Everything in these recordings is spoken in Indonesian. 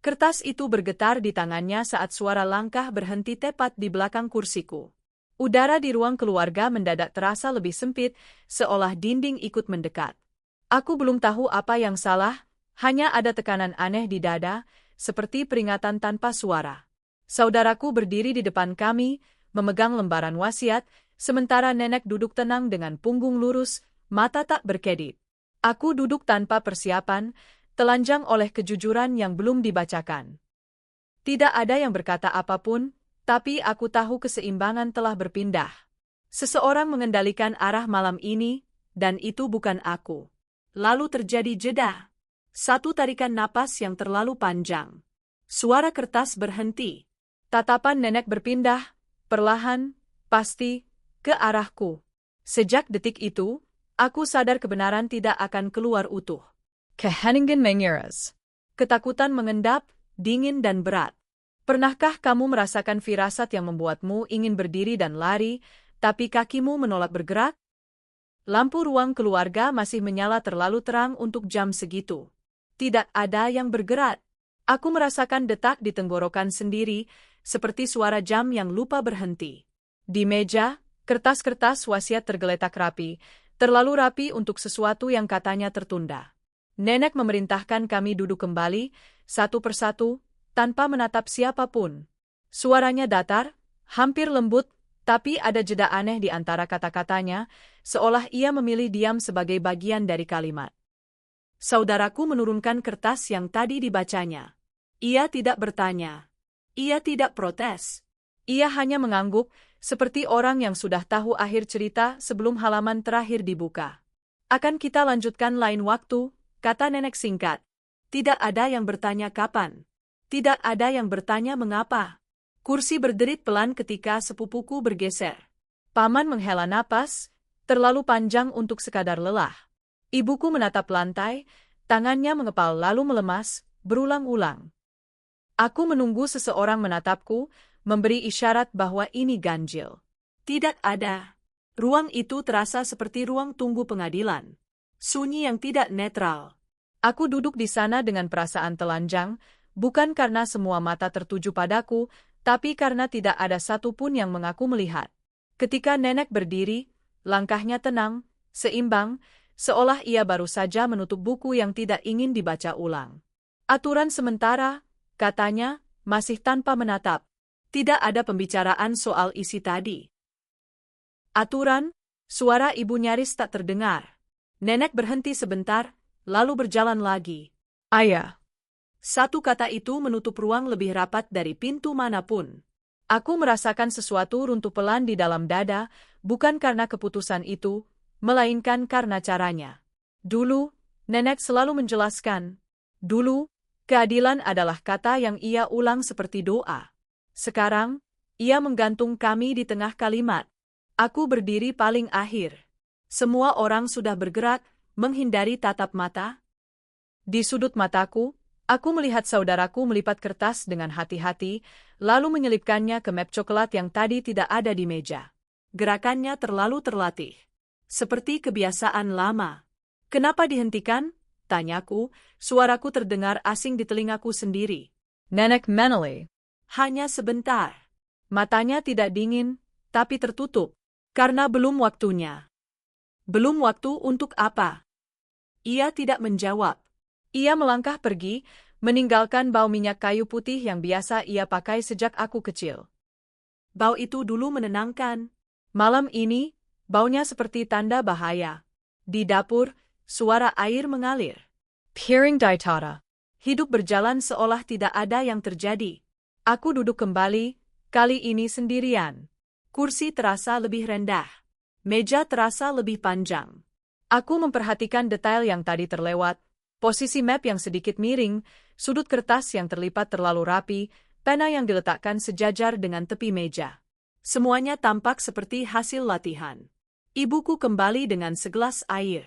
Kertas itu bergetar di tangannya saat suara langkah berhenti tepat di belakang kursiku. Udara di ruang keluarga mendadak terasa lebih sempit, seolah dinding ikut mendekat. Aku belum tahu apa yang salah, hanya ada tekanan aneh di dada, seperti peringatan tanpa suara. Saudaraku berdiri di depan kami, memegang lembaran wasiat, sementara nenek duduk tenang dengan punggung lurus, mata tak berkedip. Aku duduk tanpa persiapan, telanjang oleh kejujuran yang belum dibacakan. Tidak ada yang berkata apapun, tapi aku tahu keseimbangan telah berpindah. Seseorang mengendalikan arah malam ini, dan itu bukan aku. Lalu terjadi jeda. Satu tarikan napas yang terlalu panjang. Suara kertas berhenti. Tatapan nenek berpindah, perlahan, pasti, ke arahku. Sejak detik itu, aku sadar kebenaran tidak akan keluar utuh. Keheningen mengeras. Ketakutan mengendap, dingin dan berat. Pernahkah kamu merasakan firasat yang membuatmu ingin berdiri dan lari, tapi kakimu menolak bergerak? Lampu ruang keluarga masih menyala terlalu terang untuk jam segitu. Tidak ada yang bergerak. Aku merasakan detak di tenggorokan sendiri, seperti suara jam yang lupa berhenti. Di meja, kertas-kertas wasiat tergeletak rapi, terlalu rapi untuk sesuatu yang katanya tertunda. Nenek memerintahkan kami duduk kembali, satu persatu, tanpa menatap siapapun. Suaranya datar, hampir lembut, tapi ada jeda aneh di antara kata-katanya, seolah ia memilih diam sebagai bagian dari kalimat. Saudaraku menurunkan kertas yang tadi dibacanya. Ia tidak bertanya. Ia tidak protes. Ia hanya mengangguk, seperti orang yang sudah tahu akhir cerita sebelum halaman terakhir dibuka. Akan kita lanjutkan lain waktu, kata nenek singkat. Tidak ada yang bertanya kapan. Tidak ada yang bertanya mengapa. Kursi berderit pelan ketika sepupuku bergeser. Paman menghela napas, terlalu panjang untuk sekadar lelah. Ibuku menatap lantai, tangannya mengepal lalu melemas, berulang-ulang. Aku menunggu seseorang menatapku, memberi isyarat bahwa ini ganjil. Tidak ada. Ruang itu terasa seperti ruang tunggu pengadilan. Sunyi yang tidak netral. Aku duduk di sana dengan perasaan telanjang, bukan karena semua mata tertuju padaku, tapi karena tidak ada satupun yang mengaku melihat. Ketika nenek berdiri, langkahnya tenang, seimbang, seolah ia baru saja menutup buku yang tidak ingin dibaca ulang. Aturan sementara, katanya, masih tanpa menatap. Tidak ada pembicaraan soal isi tadi. Aturan, suara ibu nyaris tak terdengar. Nenek berhenti sebentar, lalu berjalan lagi. Ayah. Satu kata itu menutup ruang lebih rapat dari pintu manapun. Aku merasakan sesuatu runtuh pelan di dalam dada, bukan karena keputusan itu, melainkan karena caranya. Dulu, nenek selalu menjelaskan. Dulu, keadilan adalah kata yang ia ulang seperti doa. Sekarang, ia menggantung kami di tengah kalimat. Aku berdiri paling akhir. Semua orang sudah bergerak, menghindari tatap mata. Di sudut mataku, aku melihat saudaraku melipat kertas dengan hati-hati, lalu menyelipkannya ke map coklat yang tadi tidak ada di meja. Gerakannya terlalu terlatih. Seperti kebiasaan lama. Kenapa dihentikan? Tanyaku, suaraku terdengar asing di telingaku sendiri. Nenek Manley. Hanya sebentar. Matanya tidak dingin, tapi tertutup. Karena belum waktunya. Belum waktu untuk apa? Ia tidak menjawab. Ia melangkah pergi, meninggalkan bau minyak kayu putih yang biasa ia pakai sejak aku kecil. Bau itu dulu menenangkan. Malam ini, baunya seperti tanda bahaya. Di dapur, suara air mengalir. Piring daitara. Hidup berjalan seolah tidak ada yang terjadi. Aku duduk kembali, kali ini sendirian. Kursi terasa lebih rendah. Meja terasa lebih panjang. Aku memperhatikan detail yang tadi terlewat, posisi map yang sedikit miring, sudut kertas yang terlipat terlalu rapi, pena yang diletakkan sejajar dengan tepi meja. Semuanya tampak seperti hasil latihan. Ibuku kembali dengan segelas air.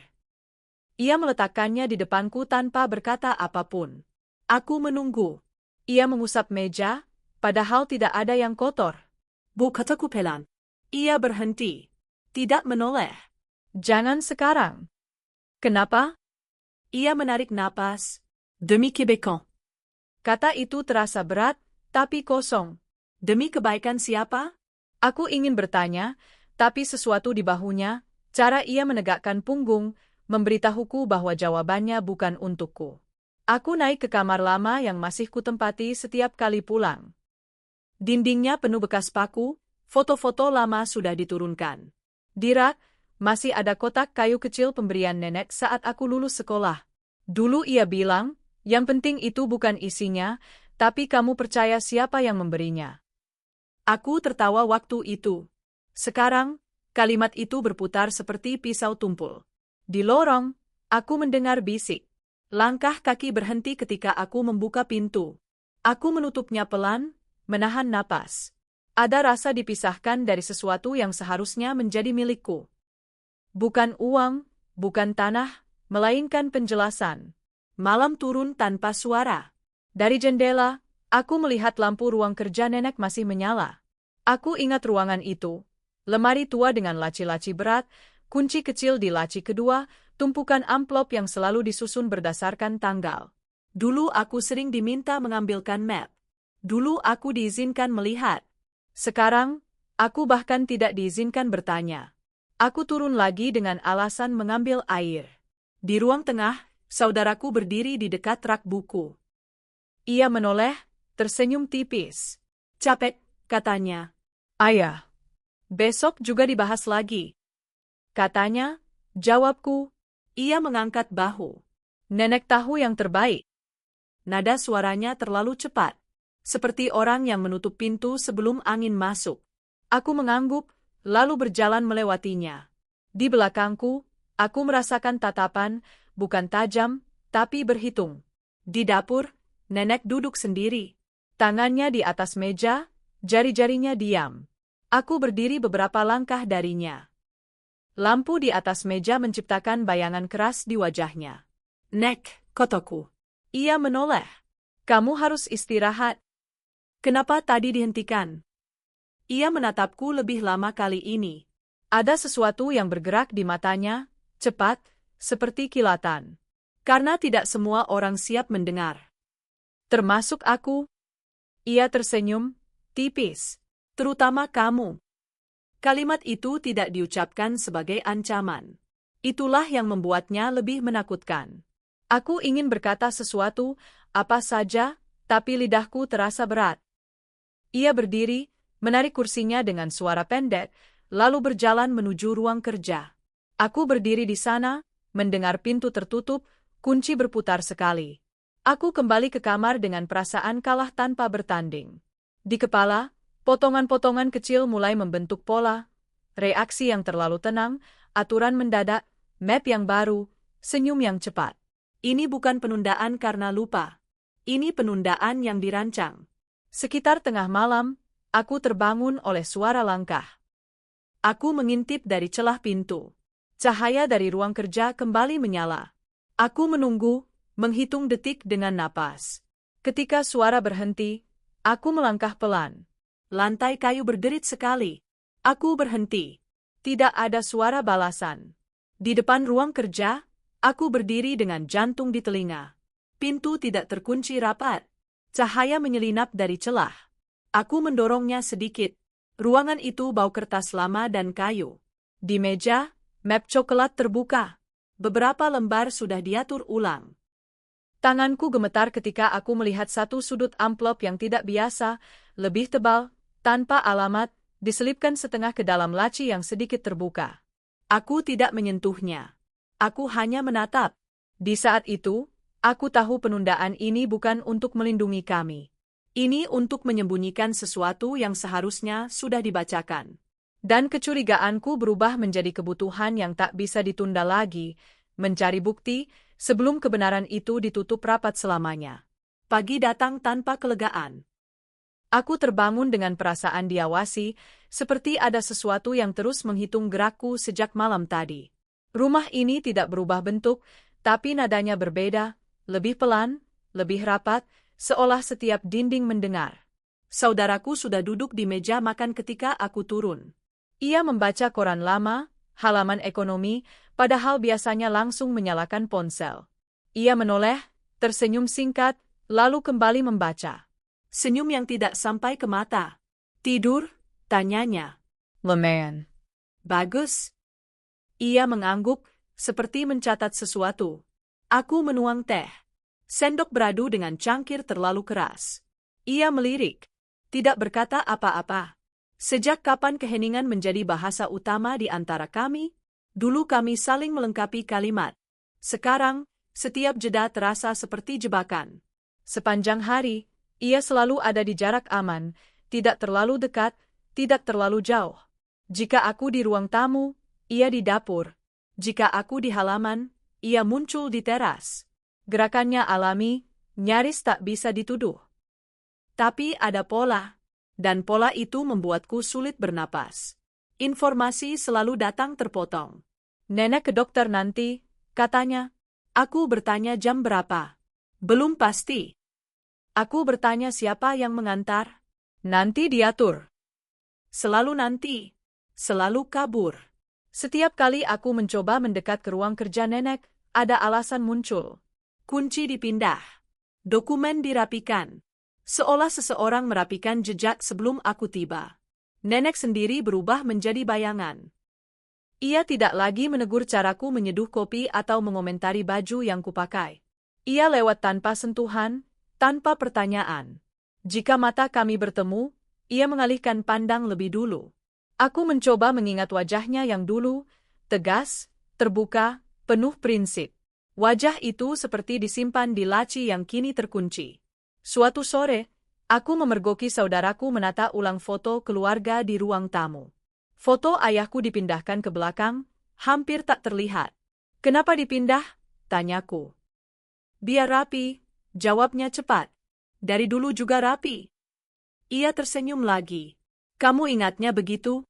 Ia meletakkannya di depanku tanpa berkata apapun. Aku menunggu. Ia mengusap meja, padahal tidak ada yang kotor. Bu kataku pelan. Ia berhenti. Tidak menoleh. Jangan sekarang. Kenapa? Ia menarik napas. Demi Québécois. Kata itu terasa berat, tapi kosong. Demi kebaikan siapa? Aku ingin bertanya, tapi sesuatu di bahunya, cara ia menegakkan punggung, memberitahuku bahwa jawabannya bukan untukku. Aku naik ke kamar lama yang masih kutempati setiap kali pulang. Dindingnya penuh bekas paku, foto-foto lama sudah diturunkan. Di rak, masih ada kotak kayu kecil pemberian nenek saat aku lulus sekolah. Dulu ia bilang, yang penting itu bukan isinya, tapi kamu percaya siapa yang memberinya. Aku tertawa waktu itu. Sekarang, kalimat itu berputar seperti pisau tumpul. Di lorong, aku mendengar bisik. Langkah kaki berhenti ketika aku membuka pintu. Aku menutupnya pelan, menahan napas. Ada rasa dipisahkan dari sesuatu yang seharusnya menjadi milikku. Bukan uang, bukan tanah, melainkan penjelasan. Malam turun tanpa suara. Dari jendela, aku melihat lampu ruang kerja nenek masih menyala. Aku ingat ruangan itu. Lemari tua dengan laci-laci berat, kunci kecil di laci kedua, tumpukan amplop yang selalu disusun berdasarkan tanggal. Dulu aku sering diminta mengambilkan map. Dulu aku diizinkan melihat. Sekarang, aku bahkan tidak diizinkan bertanya. Aku turun lagi dengan alasan mengambil air. Di ruang tengah, saudaraku berdiri di dekat rak buku. Ia menoleh, tersenyum tipis. Capek, katanya. Ayah. Besok juga dibahas lagi. Katanya, jawabku. Ia mengangkat bahu. Nenek tahu yang terbaik. Nada suaranya terlalu cepat. Seperti orang yang menutup pintu sebelum angin masuk. Aku mengangguk, lalu berjalan melewatinya. Di belakangku, aku merasakan tatapan, bukan tajam, tapi berhitung. Di dapur, nenek duduk sendiri. Tangannya di atas meja, jari-jarinya diam. Aku berdiri beberapa langkah darinya. Lampu di atas meja menciptakan bayangan keras di wajahnya. Nek, kotoku. Ia menoleh. Kamu harus istirahat. Kenapa tadi dihentikan? Ia menatapku lebih lama kali ini. Ada sesuatu yang bergerak di matanya, cepat, seperti kilatan. Karena tidak semua orang siap mendengar. Termasuk aku. Ia tersenyum, tipis. Terutama kamu. Kalimat itu tidak diucapkan sebagai ancaman. Itulah yang membuatnya lebih menakutkan. Aku ingin berkata sesuatu, apa saja, tapi lidahku terasa berat. Ia berdiri, menarik kursinya dengan suara pendek, lalu berjalan menuju ruang kerja. Aku berdiri di sana, mendengar pintu tertutup, kunci berputar sekali. Aku kembali ke kamar dengan perasaan kalah tanpa bertanding. Di kepala, potongan-potongan kecil mulai membentuk pola, reaksi yang terlalu tenang, aturan mendadak, map yang baru, senyum yang cepat. Ini bukan penundaan karena lupa. Ini penundaan yang dirancang. Sekitar tengah malam, aku terbangun oleh suara langkah. Aku mengintip dari celah pintu. Cahaya dari ruang kerja kembali menyala. Aku menunggu, menghitung detik dengan napas. Ketika suara berhenti, aku melangkah pelan. Lantai kayu berderit sekali. Aku berhenti. Tidak ada suara balasan. Di depan ruang kerja, aku berdiri dengan jantung di telinga. Pintu tidak terkunci rapat. Cahaya menyelinap dari celah. Aku mendorongnya sedikit. Ruangan itu bau kertas lama dan kayu. Di meja, map coklat terbuka. Beberapa lembar sudah diatur ulang. Tanganku gemetar ketika aku melihat satu sudut amplop yang tidak biasa, lebih tebal, tanpa alamat, diselipkan setengah ke dalam laci yang sedikit terbuka. Aku tidak menyentuhnya. Aku hanya menatap. Di saat itu, aku tahu penundaan ini bukan untuk melindungi kami. Ini untuk menyembunyikan sesuatu yang seharusnya sudah dibacakan. Dan kecurigaanku berubah menjadi kebutuhan yang tak bisa ditunda lagi, mencari bukti sebelum kebenaran itu ditutup rapat selamanya. Pagi datang tanpa kelegaan. Aku terbangun dengan perasaan diawasi, seperti ada sesuatu yang terus menghitung gerakku sejak malam tadi. Rumah ini tidak berubah bentuk, tapi nadanya berbeda, lebih pelan, lebih rapat, seolah setiap dinding mendengar. Saudaraku sudah duduk di meja makan ketika aku turun. Ia membaca koran lama, halaman ekonomi, padahal biasanya langsung menyalakan ponsel. Ia menoleh, tersenyum singkat, lalu kembali membaca. Senyum yang tidak sampai ke mata. Tidur? Tanyanya. Lumayan. Bagus. Ia mengangguk, seperti mencatat sesuatu. Aku menuang teh. Sendok beradu dengan cangkir terlalu keras. Ia melirik. Tidak berkata apa-apa. Sejak kapan keheningan menjadi bahasa utama di antara kami? Dulu kami saling melengkapi kalimat. Sekarang, setiap jeda terasa seperti jebakan. Sepanjang hari, ia selalu ada di jarak aman, tidak terlalu dekat, tidak terlalu jauh. Jika aku di ruang tamu, ia di dapur. Jika aku di halaman, ia muncul di teras. Gerakannya alami, nyaris tak bisa dituduh. Tapi ada pola, dan pola itu membuatku sulit bernapas. Informasi selalu datang terpotong. Nenek ke dokter nanti, katanya. Aku bertanya jam berapa. Belum pasti. Aku bertanya siapa yang mengantar. Nanti diatur. Selalu nanti. Selalu kabur. Setiap kali aku mencoba mendekat ke ruang kerja nenek, ada alasan muncul. Kunci dipindah. Dokumen dirapikan. Seolah seseorang merapikan jejak sebelum aku tiba. Nenek sendiri berubah menjadi bayangan. Ia tidak lagi menegur caraku menyeduh kopi atau mengomentari baju yang kupakai. Ia lewat tanpa sentuhan, tanpa pertanyaan. Jika mata kami bertemu, ia mengalihkan pandang lebih dulu. Aku mencoba mengingat wajahnya yang dulu, tegas, terbuka, penuh prinsip. Wajah itu seperti disimpan di laci yang kini terkunci. Suatu sore, aku memergoki saudaraku menata ulang foto keluarga di ruang tamu. Foto ayahku dipindahkan ke belakang, hampir tak terlihat. Kenapa dipindah? Tanyaku. Biar rapi, jawabnya cepat. Dari dulu juga rapi. Ia tersenyum lagi. Kamu ingatnya begitu?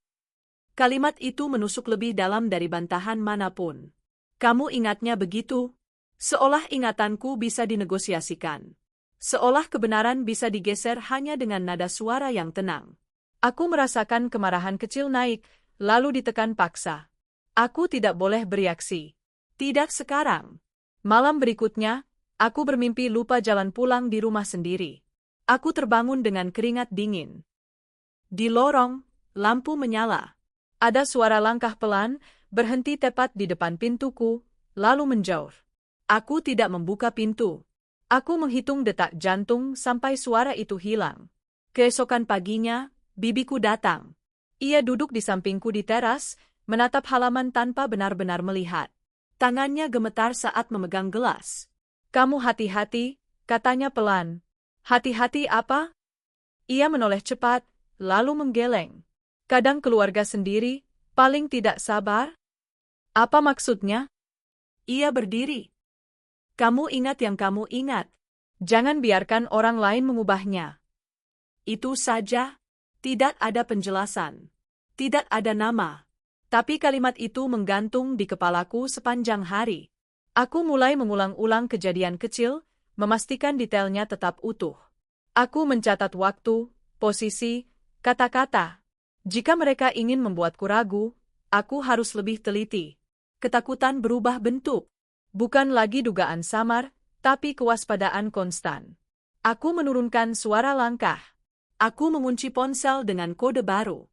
Kalimat itu menusuk lebih dalam dari bantahan manapun. Kamu ingatnya begitu? Seolah ingatanku bisa dinegosiasikan. Seolah kebenaran bisa digeser hanya dengan nada suara yang tenang. Aku merasakan kemarahan kecil naik, lalu ditekan paksa. Aku tidak boleh bereaksi. Tidak sekarang. Malam berikutnya, aku bermimpi lupa jalan pulang di rumah sendiri. Aku terbangun dengan keringat dingin. Di lorong, lampu menyala. Ada suara langkah pelan, berhenti tepat di depan pintuku, lalu menjauh. Aku tidak membuka pintu. Aku menghitung detak jantung sampai suara itu hilang. Keesokan paginya, bibiku datang. Ia duduk di sampingku di teras, menatap halaman tanpa benar-benar melihat. Tangannya gemetar saat memegang gelas. Kamu hati-hati, katanya pelan. Hati-hati apa? Ia menoleh cepat, lalu menggeleng. Kadang keluarga sendiri, paling tidak sabar. Apa maksudnya? Ia berdiri. Kamu ingat yang kamu ingat. Jangan biarkan orang lain mengubahnya. Itu saja. Tidak ada penjelasan. Tidak ada nama. Tapi kalimat itu menggantung di kepalaku sepanjang hari. Aku mulai mengulang-ulang kejadian kecil, memastikan detailnya tetap utuh. Aku mencatat waktu, posisi, kata-kata. Jika mereka ingin membuatku ragu, aku harus lebih teliti. Ketakutan berubah bentuk. Bukan lagi dugaan samar, tapi kewaspadaan konstan. Aku menurunkan suara langkah. Aku mengunci ponsel dengan kode baru.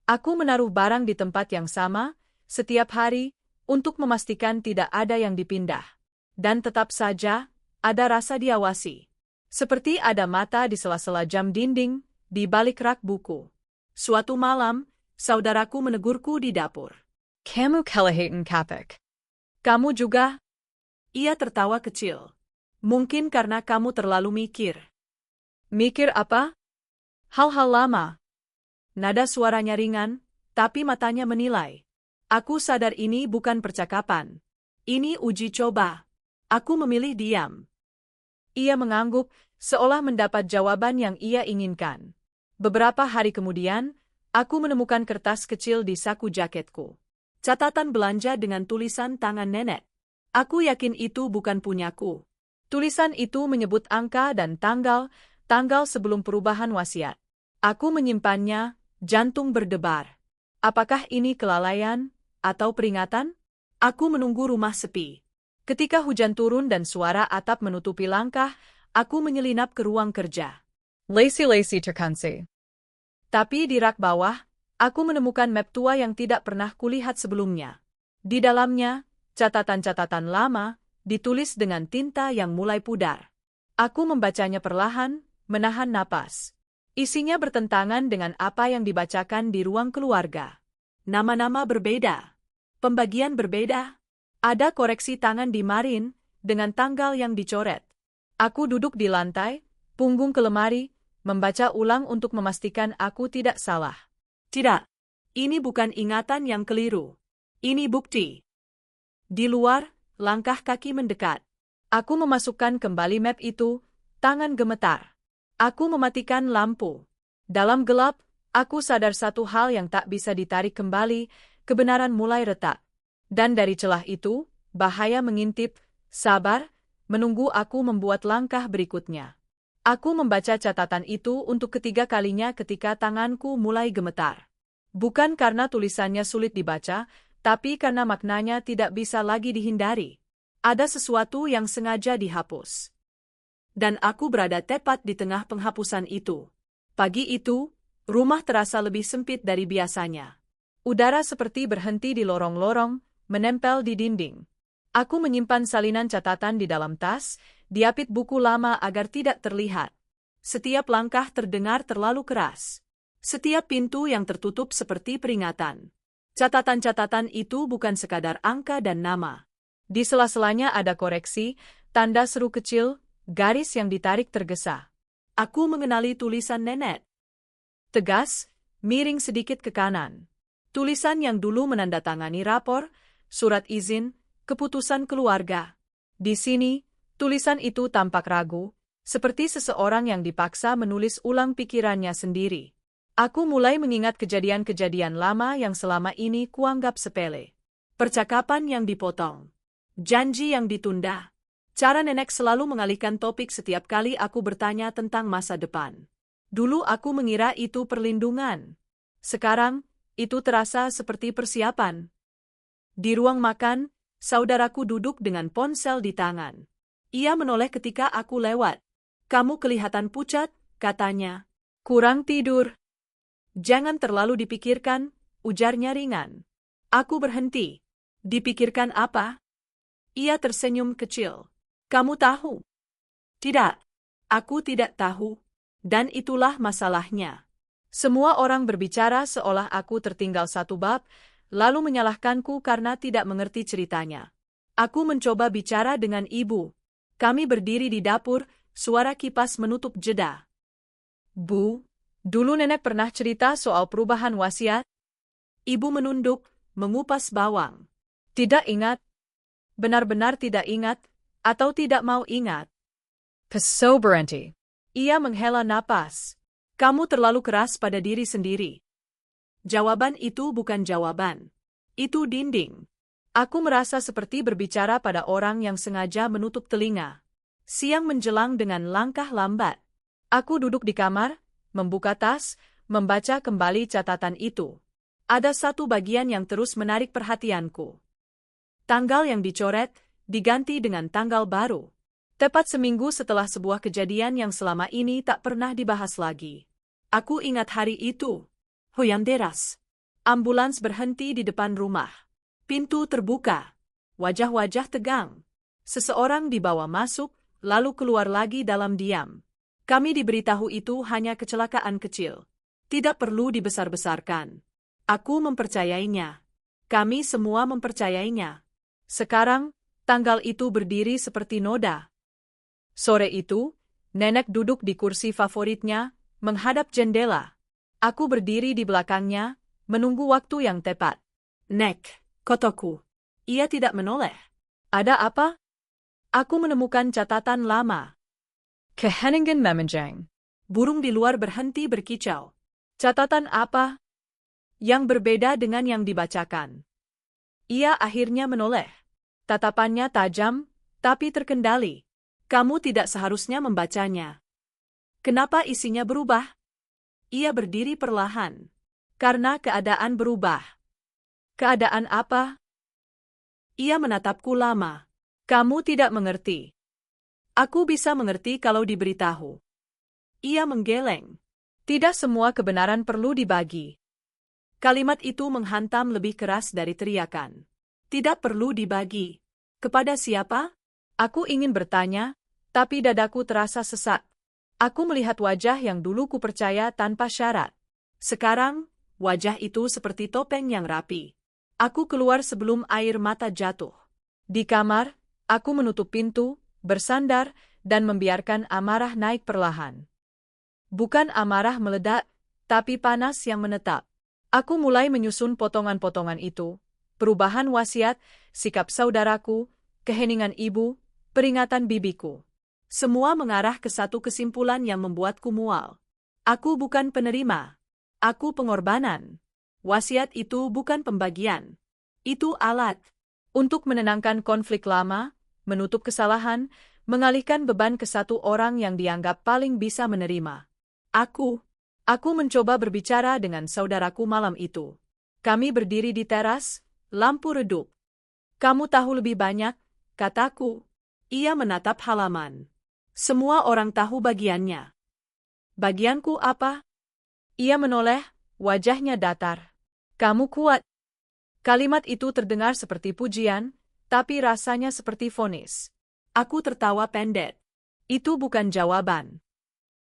Aku menaruh barang di tempat yang sama, setiap hari, untuk memastikan tidak ada yang dipindah. Dan tetap saja, ada rasa diawasi. Seperti ada mata di sela-sela jam dinding, di balik rak buku. Suatu malam, saudaraku menegurku di dapur. Kamu kelihatan kapok. Kamu juga? Ia tertawa kecil. Mungkin karena kamu terlalu mikir. Mikir apa? Hal-hal lama. Nada suaranya ringan, tapi matanya menilai. Aku sadar ini bukan percakapan. Ini uji coba. Aku memilih diam. Ia mengangguk, seolah mendapat jawaban yang ia inginkan. Beberapa hari kemudian, aku menemukan kertas kecil di saku jaketku. Catatan belanja dengan tulisan tangan nenek. Aku yakin itu bukan punyaku. Tulisan itu menyebut angka dan tanggal sebelum perubahan wasiat. Aku menyimpannya, jantung berdebar. Apakah ini kelalaian atau peringatan? Aku menunggu rumah sepi. Ketika hujan turun dan suara atap menutupi langkah, aku menyelinap ke ruang kerja. Lacy terkansi. Tapi di rak bawah, aku menemukan map tua yang tidak pernah kulihat sebelumnya. Di dalamnya, catatan-catatan lama, ditulis dengan tinta yang mulai pudar. Aku membacanya perlahan, menahan napas. Isinya bertentangan dengan apa yang dibacakan di ruang keluarga. Nama-nama berbeda. Pembagian berbeda. Ada koreksi tangan di Marin, dengan tanggal yang dicoret. Aku duduk di lantai, punggung ke lemari, membaca ulang untuk memastikan aku tidak salah. Tidak, ini bukan ingatan yang keliru. Ini bukti. Di luar, langkah kaki mendekat. Aku memasukkan kembali map itu, tangan gemetar. Aku mematikan lampu. Dalam gelap, aku sadar satu hal yang tak bisa ditarik kembali, kebenaran mulai retak. Dan dari celah itu, bahaya mengintip, sabar, menunggu aku membuat langkah berikutnya. Aku membaca catatan itu untuk ketiga kalinya ketika tanganku mulai gemetar. Bukan karena tulisannya sulit dibaca, tapi karena maknanya tidak bisa lagi dihindari. Ada sesuatu yang sengaja dihapus. Dan aku berada tepat di tengah penghapusan itu. Pagi itu, rumah terasa lebih sempit dari biasanya. Udara seperti berhenti di lorong-lorong, menempel di dinding. Aku menyimpan salinan catatan di dalam tas, diapit buku lama agar tidak terlihat. Setiap langkah terdengar terlalu keras. Setiap pintu yang tertutup seperti peringatan. Catatan-catatan itu bukan sekadar angka dan nama. Di sela-selanya ada koreksi, tanda seru kecil, garis yang ditarik tergesa. Aku mengenali tulisan nenek. Tegas, miring sedikit ke kanan. Tulisan yang dulu menandatangani rapor, surat izin, keputusan keluarga. Di sini, tulisan itu tampak ragu, seperti seseorang yang dipaksa menulis ulang pikirannya sendiri. Aku mulai mengingat kejadian-kejadian lama yang selama ini kuanggap sepele. Percakapan yang dipotong. Janji yang ditunda. Cara nenek selalu mengalihkan topik setiap kali aku bertanya tentang masa depan. Dulu aku mengira itu perlindungan. Sekarang, itu terasa seperti persiapan. Di ruang makan, saudaraku duduk dengan ponsel di tangan. Ia menoleh ketika aku lewat. Kamu kelihatan pucat, katanya. Kurang tidur. Jangan terlalu dipikirkan, ujarnya ringan. Aku berhenti. Dipikirkan apa? Ia tersenyum kecil. Kamu tahu? Tidak. Aku tidak tahu. Dan itulah masalahnya. Semua orang berbicara seolah aku tertinggal satu bab, lalu menyalahkanku karena tidak mengerti ceritanya. Aku mencoba bicara dengan ibu. Kami berdiri di dapur, suara kipas menutup jeda. Bu, dulu nenek pernah cerita soal perubahan wasiat. Ibu menunduk, mengupas bawang. Tidak ingat. Benar-benar tidak ingat, atau tidak mau ingat. Pesoberanti. Ia menghela napas. Kamu terlalu keras pada diri sendiri. Jawaban itu bukan jawaban. Itu dinding. Aku merasa seperti berbicara pada orang yang sengaja menutup telinga. Siang menjelang dengan langkah lambat. Aku duduk di kamar, membuka tas, membaca kembali catatan itu. Ada satu bagian yang terus menarik perhatianku. Tanggal yang dicoret diganti dengan tanggal baru. Tepat seminggu setelah sebuah kejadian yang selama ini tak pernah dibahas lagi. Aku ingat hari itu. Hujan deras. Ambulans berhenti di depan rumah. Pintu terbuka. Wajah-wajah tegang. Seseorang dibawa masuk, lalu keluar lagi dalam diam. Kami diberitahu itu hanya kecelakaan kecil. Tidak perlu dibesar-besarkan. Aku mempercayainya. Kami semua mempercayainya. Sekarang, tanggal itu berdiri seperti noda. Sore itu, nenek duduk di kursi favoritnya, menghadap jendela. Aku berdiri di belakangnya, menunggu waktu yang tepat. Nek, kotoku. Ia tidak menoleh. Ada apa? Aku menemukan catatan lama. Keheningen memenjang. Burung di luar berhenti berkicau. Catatan apa? Yang berbeda dengan yang dibacakan. Ia akhirnya menoleh. Tatapannya tajam, tapi terkendali. Kamu tidak seharusnya membacanya. Kenapa isinya berubah? Ia berdiri perlahan. Karena keadaan berubah. Keadaan apa? Ia menatapku lama. Kamu tidak mengerti. Aku bisa mengerti kalau diberitahu. Ia menggeleng. Tidak semua kebenaran perlu dibagi. Kalimat itu menghantam lebih keras dari teriakan. Tidak perlu dibagi. Kepada siapa? Aku ingin bertanya, tapi dadaku terasa sesak. Aku melihat wajah yang dulu kupercaya tanpa syarat. Sekarang, wajah itu seperti topeng yang rapi. Aku keluar sebelum air mata jatuh. Di kamar, aku menutup pintu, bersandar, dan membiarkan amarah naik perlahan. Bukan amarah meledak, tapi panas yang menetap. Aku mulai menyusun potongan-potongan itu, perubahan wasiat, sikap saudaraku, keheningan ibu, peringatan bibiku. Semua mengarah ke satu kesimpulan yang membuatku mual. Aku bukan penerima. Aku pengorbanan. Wasiat itu bukan pembagian. Itu alat. Untuk menenangkan konflik lama, menutup kesalahan, mengalihkan beban ke satu orang yang dianggap paling bisa menerima. Aku mencoba berbicara dengan saudaraku malam itu. Kami berdiri di teras, lampu redup. Kamu tahu lebih banyak, kataku. Ia menatap halaman. Semua orang tahu bagiannya. Bagianku apa? Ia menoleh, wajahnya datar. Kamu kuat. Kalimat itu terdengar seperti pujian, tapi rasanya seperti vonis. Aku tertawa pendek. Itu bukan jawaban.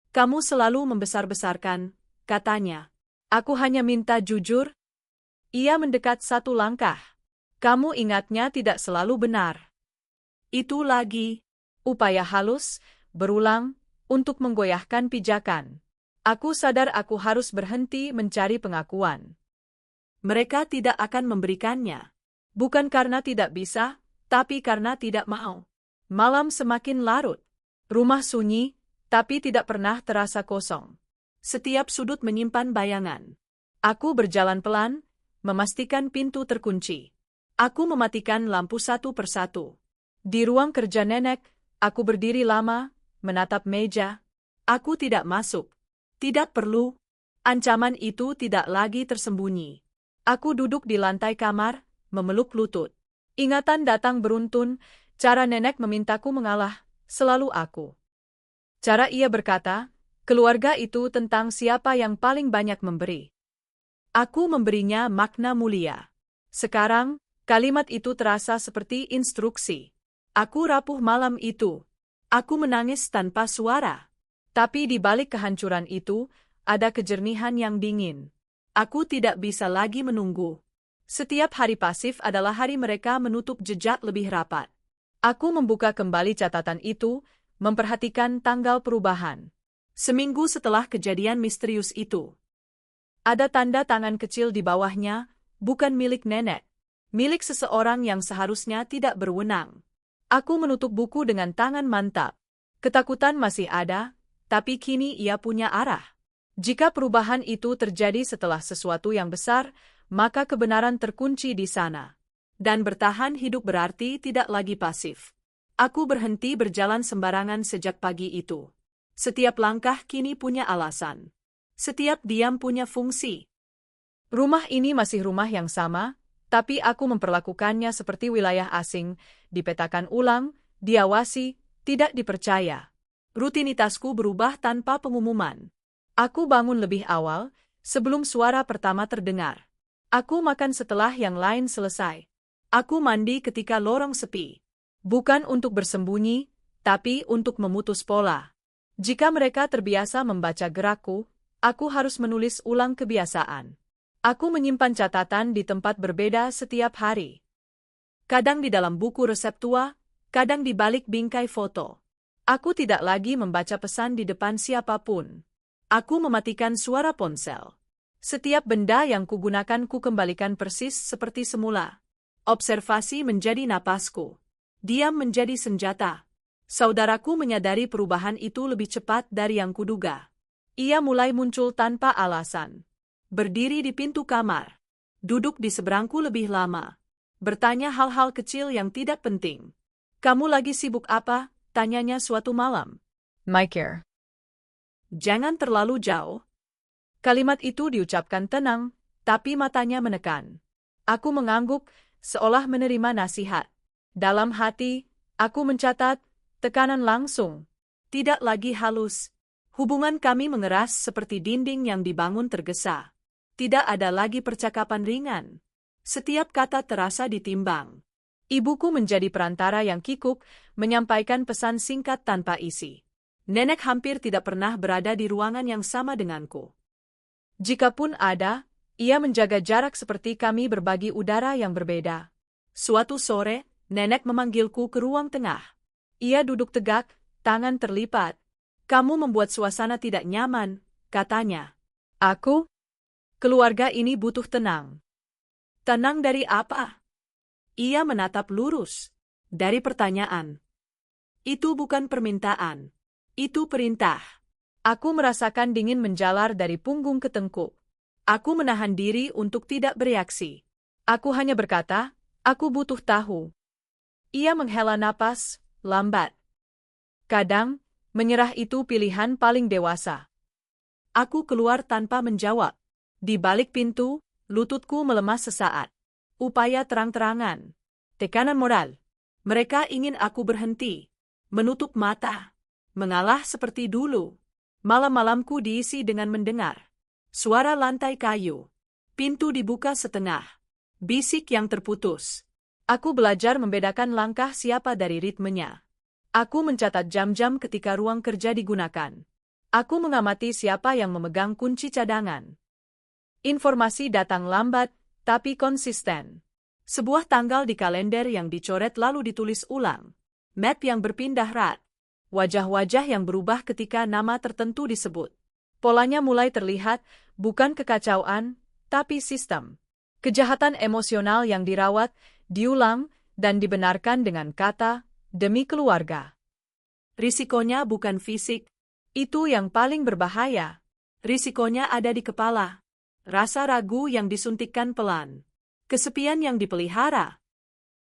Kamu selalu membesar-besarkan, katanya. Aku hanya minta jujur. Ia mendekat satu langkah. Kamu ingatnya tidak selalu benar. Itu lagi. Upaya halus, berulang, untuk menggoyahkan pijakan. Aku sadar aku harus berhenti mencari pengakuan. Mereka tidak akan memberikannya. Bukan karena tidak bisa, tapi karena tidak mau. Malam semakin larut. Rumah sunyi, tapi tidak pernah terasa kosong. Setiap sudut menyimpan bayangan. Aku berjalan pelan, memastikan pintu terkunci. Aku mematikan lampu satu persatu. Di ruang kerja nenek, aku berdiri lama, menatap meja. Aku tidak masuk. Tidak perlu. Ancaman itu tidak lagi tersembunyi. Aku duduk di lantai kamar, memeluk lutut. Ingatan datang beruntun, cara nenek memintaku mengalah, selalu aku. Cara ia berkata, keluarga itu tentang siapa yang paling banyak memberi. Aku memberinya makna mulia. Sekarang, kalimat itu terasa seperti instruksi. Aku rapuh malam itu. Aku menangis tanpa suara. Tapi di balik kehancuran itu, ada kejernihan yang dingin. Aku tidak bisa lagi menunggu. Setiap hari pasif adalah hari mereka menutup jejak lebih rapat. Aku membuka kembali catatan itu, memperhatikan tanggal perubahan. Seminggu setelah kejadian misterius itu. Ada tanda tangan kecil di bawahnya, bukan milik nenek. Milik seseorang yang seharusnya tidak berwenang. Aku menutup buku dengan tangan mantap. Ketakutan masih ada, tapi kini ia punya arah. Jika perubahan itu terjadi setelah sesuatu yang besar, maka kebenaran terkunci di sana. Dan bertahan hidup berarti tidak lagi pasif. Aku berhenti berjalan sembarangan sejak pagi itu. Setiap langkah kini punya alasan. Setiap diam punya fungsi. Rumah ini masih rumah yang sama, tapi aku memperlakukannya seperti wilayah asing, dipetakan ulang, diawasi, tidak dipercaya. Rutinitasku berubah tanpa pengumuman. Aku bangun lebih awal, sebelum suara pertama terdengar. Aku makan setelah yang lain selesai. Aku mandi ketika lorong sepi. Bukan untuk bersembunyi, tapi untuk memutus pola. Jika mereka terbiasa membaca gerakku, aku harus menulis ulang kebiasaan. Aku menyimpan catatan di tempat berbeda setiap hari. Kadang di dalam buku resep tua, kadang di balik bingkai foto. Aku tidak lagi membaca pesan di depan siapapun. Aku mematikan suara ponsel. Setiap benda yang kugunakan kembalikan persis seperti semula. Observasi menjadi napasku. Diam menjadi senjata. Saudaraku menyadari perubahan itu lebih cepat dari yang kuduga. Ia mulai muncul tanpa alasan. Berdiri di pintu kamar. Duduk di seberangku lebih lama. Bertanya hal-hal kecil yang tidak penting. Kamu lagi sibuk apa? Tanyanya suatu malam. My care. Jangan terlalu jauh. Kalimat itu diucapkan tenang, tapi matanya menekan. Aku mengangguk, seolah menerima nasihat. Dalam hati, aku mencatat, Tekanan langsung. Tidak lagi halus. Hubungan kami mengeras seperti dinding yang dibangun tergesa. Tidak ada lagi percakapan ringan. Setiap kata terasa ditimbang. Ibuku menjadi perantara yang kikuk, menyampaikan pesan singkat tanpa isi. Nenek hampir tidak pernah berada di ruangan yang sama denganku. Jikapun ada, ia menjaga jarak seperti kami berbagi udara yang berbeda. Suatu sore, nenek memanggilku ke ruang tengah. Ia duduk tegak, tangan terlipat. "Kamu membuat suasana tidak nyaman," katanya. "Aku? Keluarga ini butuh tenang." "Tenang dari apa?" Ia menatap lurus. "Dari pertanyaan." "Itu bukan permintaan. Itu perintah." Aku merasakan dingin menjalar dari punggung ke tengkuk. Aku menahan diri untuk tidak bereaksi. Aku hanya berkata, "Aku butuh tahu." Ia menghela napas, lambat. Kadang, menyerah itu pilihan paling dewasa. Aku keluar tanpa menjawab. Di balik pintu, lututku melemah sesaat. Upaya terang-terangan. Tekanan moral. Mereka ingin aku berhenti. Menutup mata. Mengalah seperti dulu. Malam-malamku diisi dengan mendengar suara lantai kayu. Pintu dibuka setengah. Bisik yang terputus. Aku belajar membedakan langkah siapa dari ritmenya. Aku mencatat jam-jam ketika ruang kerja digunakan. Aku mengamati siapa yang memegang kunci cadangan. Informasi datang lambat, tapi konsisten. Sebuah tanggal di kalender yang dicoret lalu ditulis ulang. Map yang berpindah rat. Wajah-wajah yang berubah ketika nama tertentu disebut. Polanya mulai terlihat, bukan kekacauan, tapi sistem. Kejahatan emosional yang dirawat, diulang, dan dibenarkan dengan kata, "Demi keluarga." Risikonya bukan fisik. Itu yang paling berbahaya. Risikonya ada di kepala. Rasa ragu yang disuntikkan pelan. Kesepian yang dipelihara.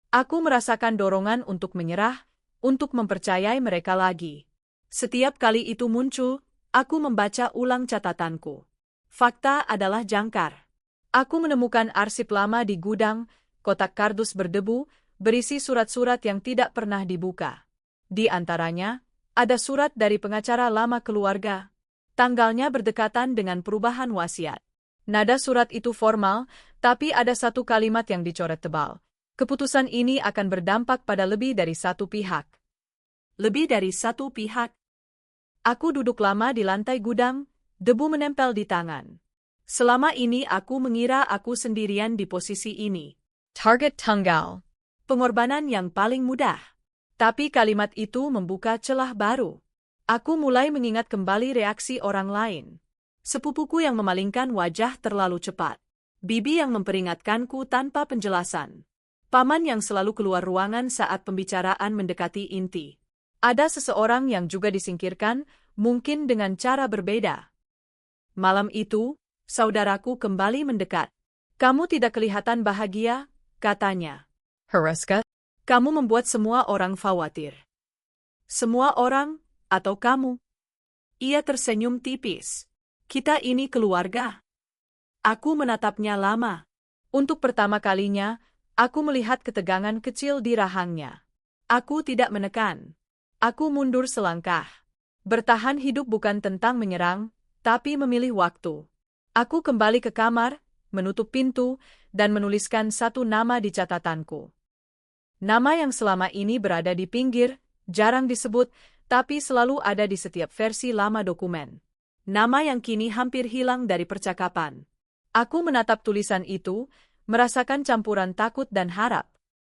Aku merasakan dorongan untuk menyerah, untuk mempercayai mereka lagi. Setiap kali itu muncul, aku membaca ulang catatanku. Fakta adalah jangkar. Aku menemukan arsip lama di gudang, kotak kardus berdebu, berisi surat-surat yang tidak pernah dibuka. Di antaranya, ada surat dari pengacara lama keluarga. Tanggalnya berdekatan dengan perubahan wasiat. Nada surat itu formal, tapi ada satu kalimat yang dicoret tebal. Keputusan ini akan berdampak pada lebih dari satu pihak. Lebih dari satu pihak. Aku duduk lama di lantai gudang, debu menempel di tangan. Selama ini aku mengira aku sendirian di posisi ini. Target tunggal. Pengorbanan yang paling mudah. Tapi kalimat itu membuka celah baru. Aku mulai mengingat kembali reaksi orang lain. Sepupuku yang memalingkan wajah terlalu cepat. Bibi yang memperingatkanku tanpa penjelasan. Paman yang selalu keluar ruangan saat pembicaraan mendekati inti. Ada seseorang yang juga disingkirkan, mungkin dengan cara berbeda. Malam itu, saudaraku kembali mendekat. "Kamu tidak kelihatan bahagia," katanya. "Haruskah? Kamu membuat semua orang khawatir." "Semua orang, atau kamu?" Ia tersenyum tipis. "Kita ini keluarga." Aku menatapnya lama. Untuk pertama kalinya, aku melihat ketegangan kecil di rahangnya. Aku tidak menekan. Aku mundur selangkah. Bertahan hidup bukan tentang menyerang, tapi memilih waktu. Aku kembali ke kamar, menutup pintu, dan menuliskan satu nama di catatanku. Nama yang selama ini berada di pinggir, jarang disebut, tapi selalu ada di setiap versi lama dokumen. Nama yang kini hampir hilang dari percakapan. Aku menatap tulisan itu, merasakan campuran takut dan harap.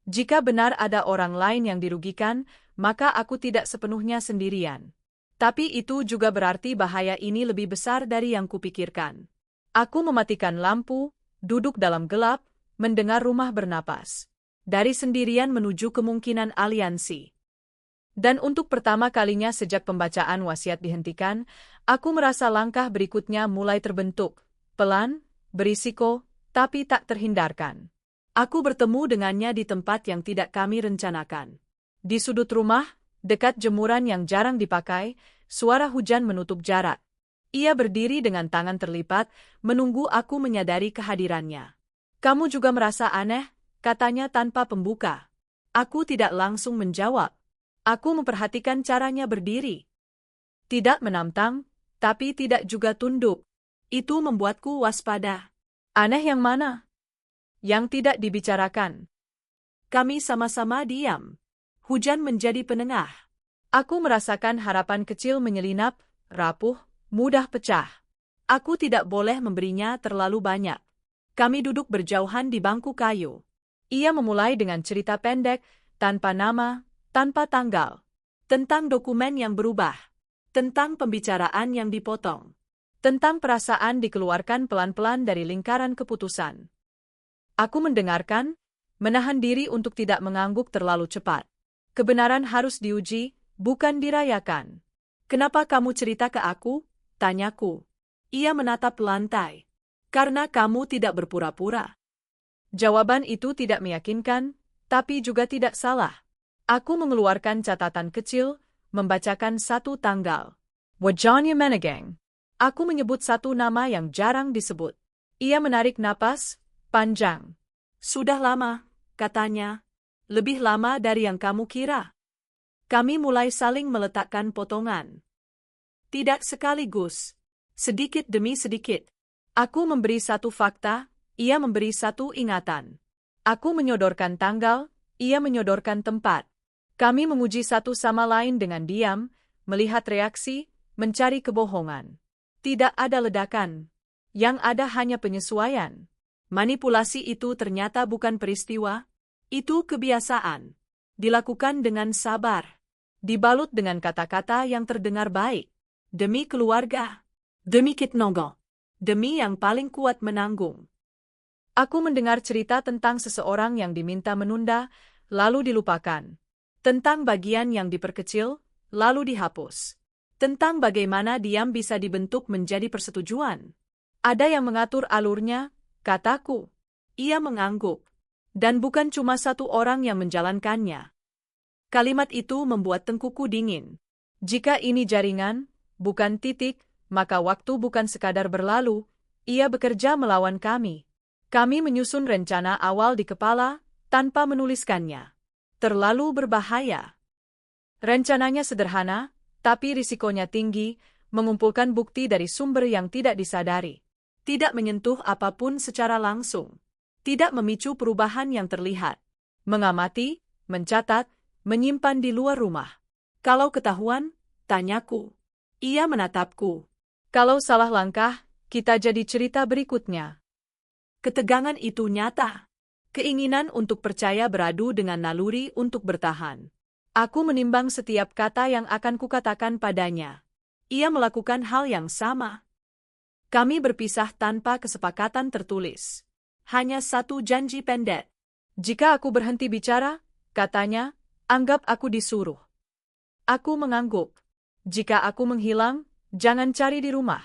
Jika benar ada orang lain yang dirugikan, maka aku tidak sepenuhnya sendirian. Tapi itu juga berarti bahaya ini lebih besar dari yang kupikirkan. Aku mematikan lampu, duduk dalam gelap, mendengar rumah bernapas. Dari sendirian menuju kemungkinan aliansi. Dan untuk pertama kalinya sejak pembacaan wasiat dihentikan, aku merasa langkah berikutnya mulai terbentuk. Pelan, berisiko, tapi tak terhindarkan. Aku bertemu dengannya di tempat yang tidak kami rencanakan. Di sudut rumah, dekat jemuran yang jarang dipakai, suara hujan menutup jarak. Ia berdiri dengan tangan terlipat, menunggu aku menyadari kehadirannya. "Kamu juga merasa aneh?" katanya tanpa pembuka. Aku tidak langsung menjawab. Aku memperhatikan caranya berdiri. Tidak menantang, tapi tidak juga tunduk. Itu membuatku waspada. Aneh yang mana? Yang tidak dibicarakan. Kami sama-sama diam. Hujan menjadi penengah. Aku merasakan harapan kecil menyelinap, rapuh, mudah pecah. Aku tidak boleh memberinya terlalu banyak. Kami duduk berjauhan di bangku kayu. Ia memulai dengan cerita pendek, tanpa nama, tanpa tanggal. Tentang dokumen yang berubah. Tentang pembicaraan yang dipotong. Tentang perasaan dikeluarkan pelan-pelan dari lingkaran keputusan. Aku mendengarkan, menahan diri untuk tidak mengangguk terlalu cepat. Kebenaran harus diuji, bukan dirayakan. Kenapa kamu cerita ke aku? Tanyaku. Ia menatap lantai. Karena kamu tidak berpura-pura. Jawaban itu tidak meyakinkan, tapi juga tidak salah. Aku mengeluarkan catatan kecil, membacakan satu tanggal. Wajahnya Menegang. Aku menyebut satu nama yang jarang disebut. Ia menarik napas, panjang. Sudah lama, katanya. Lebih lama dari yang kamu kira. Kami mulai saling meletakkan potongan. Tidak sekaligus. Sedikit demi sedikit. Aku memberi satu fakta, ia memberi satu ingatan. Aku menyodorkan tanggal, ia menyodorkan tempat. Kami menguji satu sama lain dengan diam, melihat reaksi, mencari kebohongan. Tidak ada ledakan. Yang ada hanya penyesuaian. Manipulasi itu ternyata bukan peristiwa. Itu kebiasaan. Dilakukan dengan sabar. Dibalut dengan kata-kata yang terdengar baik. Demi keluarga. Demi Kitnogo. Demi yang paling kuat menanggung. Aku mendengar cerita tentang seseorang yang diminta menunda, lalu dilupakan. Tentang bagian yang diperkecil, lalu dihapus. Tentang bagaimana diam bisa dibentuk menjadi persetujuan. Ada yang mengatur alurnya, kataku. Ia mengangguk. Dan bukan cuma satu orang yang menjalankannya. Kalimat itu membuat tengkuku dingin. Jika ini jaringan, bukan titik, maka waktu bukan sekadar berlalu, ia bekerja melawan kami. Kami menyusun rencana awal di kepala, tanpa menuliskannya. Terlalu berbahaya. Rencananya sederhana, tapi risikonya tinggi, mengumpulkan bukti dari sumber yang tidak disadari. Tidak menyentuh apapun secara langsung. Tidak memicu perubahan yang terlihat. Mengamati, mencatat, menyimpan di luar rumah. Kalau ketahuan, tanyaku. Ia menatapku. Kalau salah langkah, kita jadi cerita berikutnya. Ketegangan itu nyata. Keinginan untuk percaya beradu dengan naluri untuk bertahan. Aku menimbang setiap kata yang akan kukatakan padanya. Ia melakukan hal yang sama. Kami berpisah tanpa kesepakatan tertulis. Hanya satu janji pendek. Jika aku berhenti bicara, katanya, anggap aku disuruh. Aku mengangguk. Jika aku menghilang, jangan cari di rumah.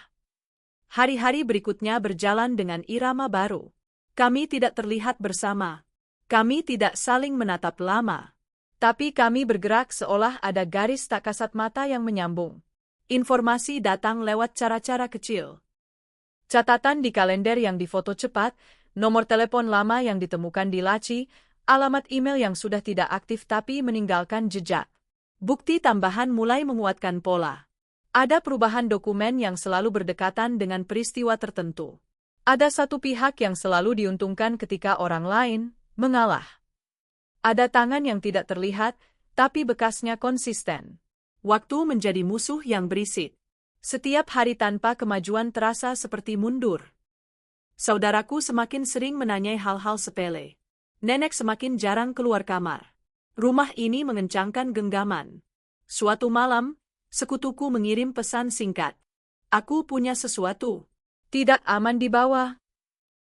Hari-hari berikutnya berjalan dengan irama baru. Kami tidak terlihat bersama. Kami tidak saling menatap lama. Tapi kami bergerak seolah ada garis tak kasat mata yang menyambung. Informasi datang lewat cara-cara kecil. Catatan di kalender yang difoto cepat, nomor telepon lama yang ditemukan di laci, alamat email yang sudah tidak aktif tapi meninggalkan jejak. Bukti tambahan mulai menguatkan pola. Ada perubahan dokumen yang selalu berdekatan dengan peristiwa tertentu. Ada satu pihak yang selalu diuntungkan ketika orang lain mengalah. Ada tangan yang tidak terlihat, tapi bekasnya konsisten. Waktu menjadi musuh yang berisik. Setiap hari tanpa kemajuan terasa seperti mundur. Saudaraku semakin sering menanyai hal-hal sepele. Nenek semakin jarang keluar kamar. Rumah ini mengencangkan genggaman. Suatu malam, sekutuku mengirim pesan singkat. Aku punya sesuatu. Tidak aman di bawah.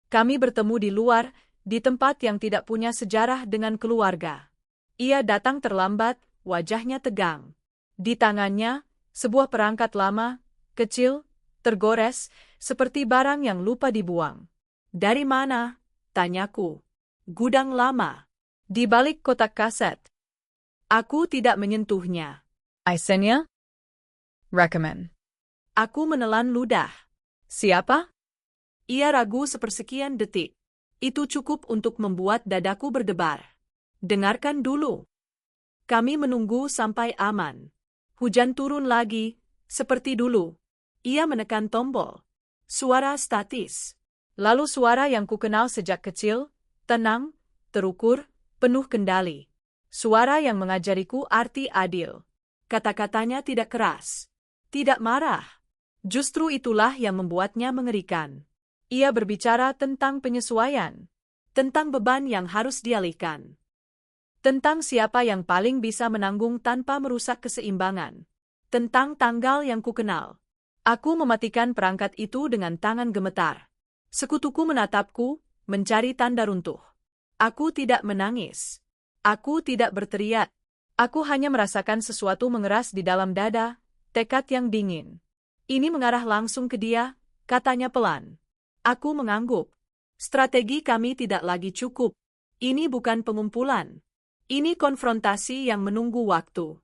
Kami bertemu di luar, di tempat yang tidak punya sejarah dengan keluarga. Ia datang terlambat, wajahnya tegang. Di tangannya, sebuah perangkat lama, kecil, tergores, seperti barang yang lupa dibuang. Dari mana? Tanyaku. Gudang lama. Di balik kotak kaset. Aku tidak menyentuhnya. Aisenya? Recommend. Aku menelan ludah. Siapa? Ia ragu sepersekian detik. Itu cukup untuk membuat dadaku berdebar. Dengarkan dulu. Kami menunggu sampai aman. Hujan turun lagi, seperti dulu. Ia menekan tombol. Suara statis. Lalu suara yang kukenal sejak kecil, tenang, terukur, penuh kendali. Suara yang mengajariku arti adil. Kata-katanya tidak keras. Tidak marah. Justru itulah yang membuatnya mengerikan. Ia berbicara tentang penyesuaian. Tentang beban yang harus dialihkan. Tentang siapa yang paling bisa menanggung tanpa merusak keseimbangan. Tentang tanggal yang kukenal. Aku mematikan perangkat itu dengan tangan gemetar. Sekutuku menatapku, mencari tanda runtuh. Aku tidak menangis. Aku tidak berteriak. Aku hanya merasakan sesuatu mengeras di dalam dada, tekad yang dingin. Ini mengarah langsung ke dia, katanya pelan. Aku mengangguk. Strategi kami tidak lagi cukup. Ini bukan pengumpulan. Ini konfrontasi yang menunggu waktu.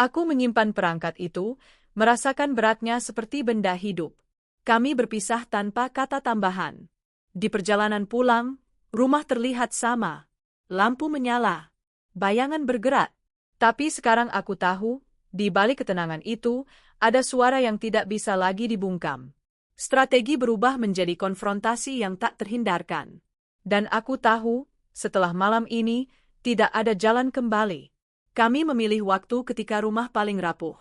Aku menyimpan perangkat itu, merasakan beratnya seperti benda hidup. Kami berpisah tanpa kata tambahan. Di perjalanan pulang, rumah terlihat sama. Lampu menyala. Bayangan bergerak. Tapi sekarang aku tahu, di balik ketenangan itu, ada suara yang tidak bisa lagi dibungkam. Strategi berubah menjadi konfrontasi yang tak terhindarkan. Dan aku tahu, setelah malam ini, tidak ada jalan kembali. Kami memilih waktu ketika rumah paling rapuh.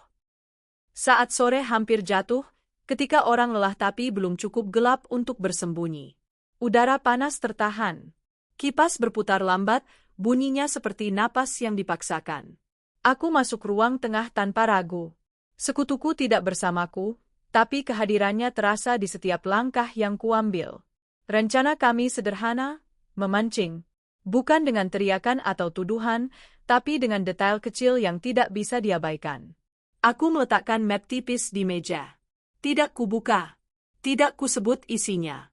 Saat sore hampir jatuh, ketika orang lelah tapi belum cukup gelap untuk bersembunyi. Udara panas tertahan. Kipas berputar lambat, bunyinya seperti napas yang dipaksakan. Aku masuk ruang tengah tanpa ragu. Sekutuku tidak bersamaku, tapi kehadirannya terasa di setiap langkah yang kuambil. Rencana kami sederhana, memancing. Bukan dengan teriakan atau tuduhan, tapi dengan detail kecil yang tidak bisa diabaikan. Aku meletakkan map tipis di meja. Tidak kubuka. Tidak kusebut isinya.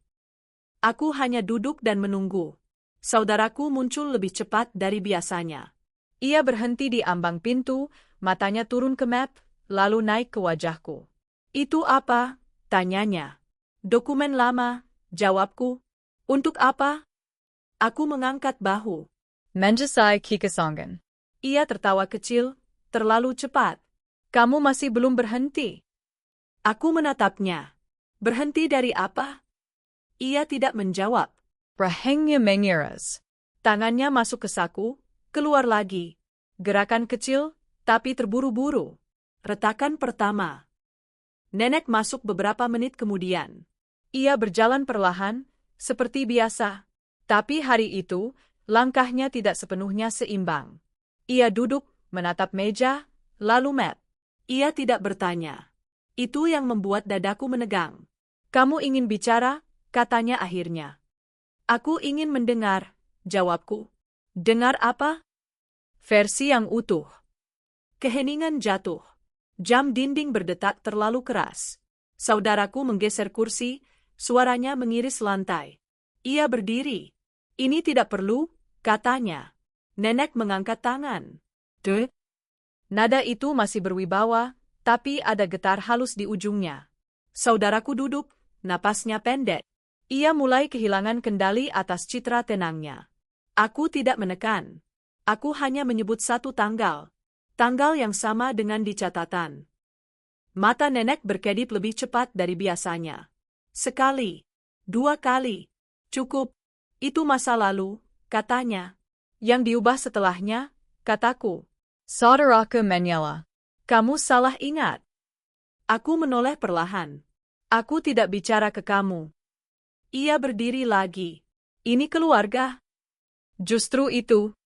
Aku hanya duduk dan menunggu. Saudaraku muncul lebih cepat dari biasanya. Ia berhenti di ambang pintu, matanya turun ke map, lalu naik ke wajahku. Itu apa? Tanyanya. Dokumen lama, jawabku. Untuk apa? Aku mengangkat bahu. Menjasai Kikasongan. Ia tertawa kecil, terlalu cepat. Kamu masih belum berhenti. Aku menatapnya. Berhenti dari apa? Ia tidak menjawab. Rahengnya mengiras. Tangannya masuk ke saku, keluar lagi. Gerakan kecil, tapi terburu-buru. Retakan pertama. Nenek masuk beberapa menit kemudian. Ia berjalan perlahan, seperti biasa. Tapi hari itu, langkahnya tidak sepenuhnya seimbang. Ia duduk, menatap meja, lalu map. Ia tidak bertanya. Itu yang membuat dadaku menegang. Kamu ingin bicara, katanya akhirnya. Aku ingin mendengar, jawabku. Dengar apa? Versi yang utuh. Keheningan jatuh. Jam dinding berdetak terlalu keras. Saudaraku menggeser kursi, suaranya mengiris lantai. Ia berdiri. Ini tidak perlu, katanya. Nenek mengangkat tangan. Nada itu masih berwibawa, tapi ada getar halus di ujungnya. Saudaraku duduk, napasnya pendek. Ia mulai kehilangan kendali atas citra tenangnya. Aku tidak menekan. Aku hanya menyebut satu tanggal. Tanggal yang sama dengan di catatan. Mata nenek berkedip lebih cepat dari biasanya. Sekali. 2 kali. Cukup. Itu masa lalu, katanya. Yang diubah setelahnya, kataku. Saudaraku menyala. Kamu salah ingat. Aku menoleh perlahan. Aku tidak bicara ke kamu. Ia berdiri lagi. Ini keluarga. Justru itu.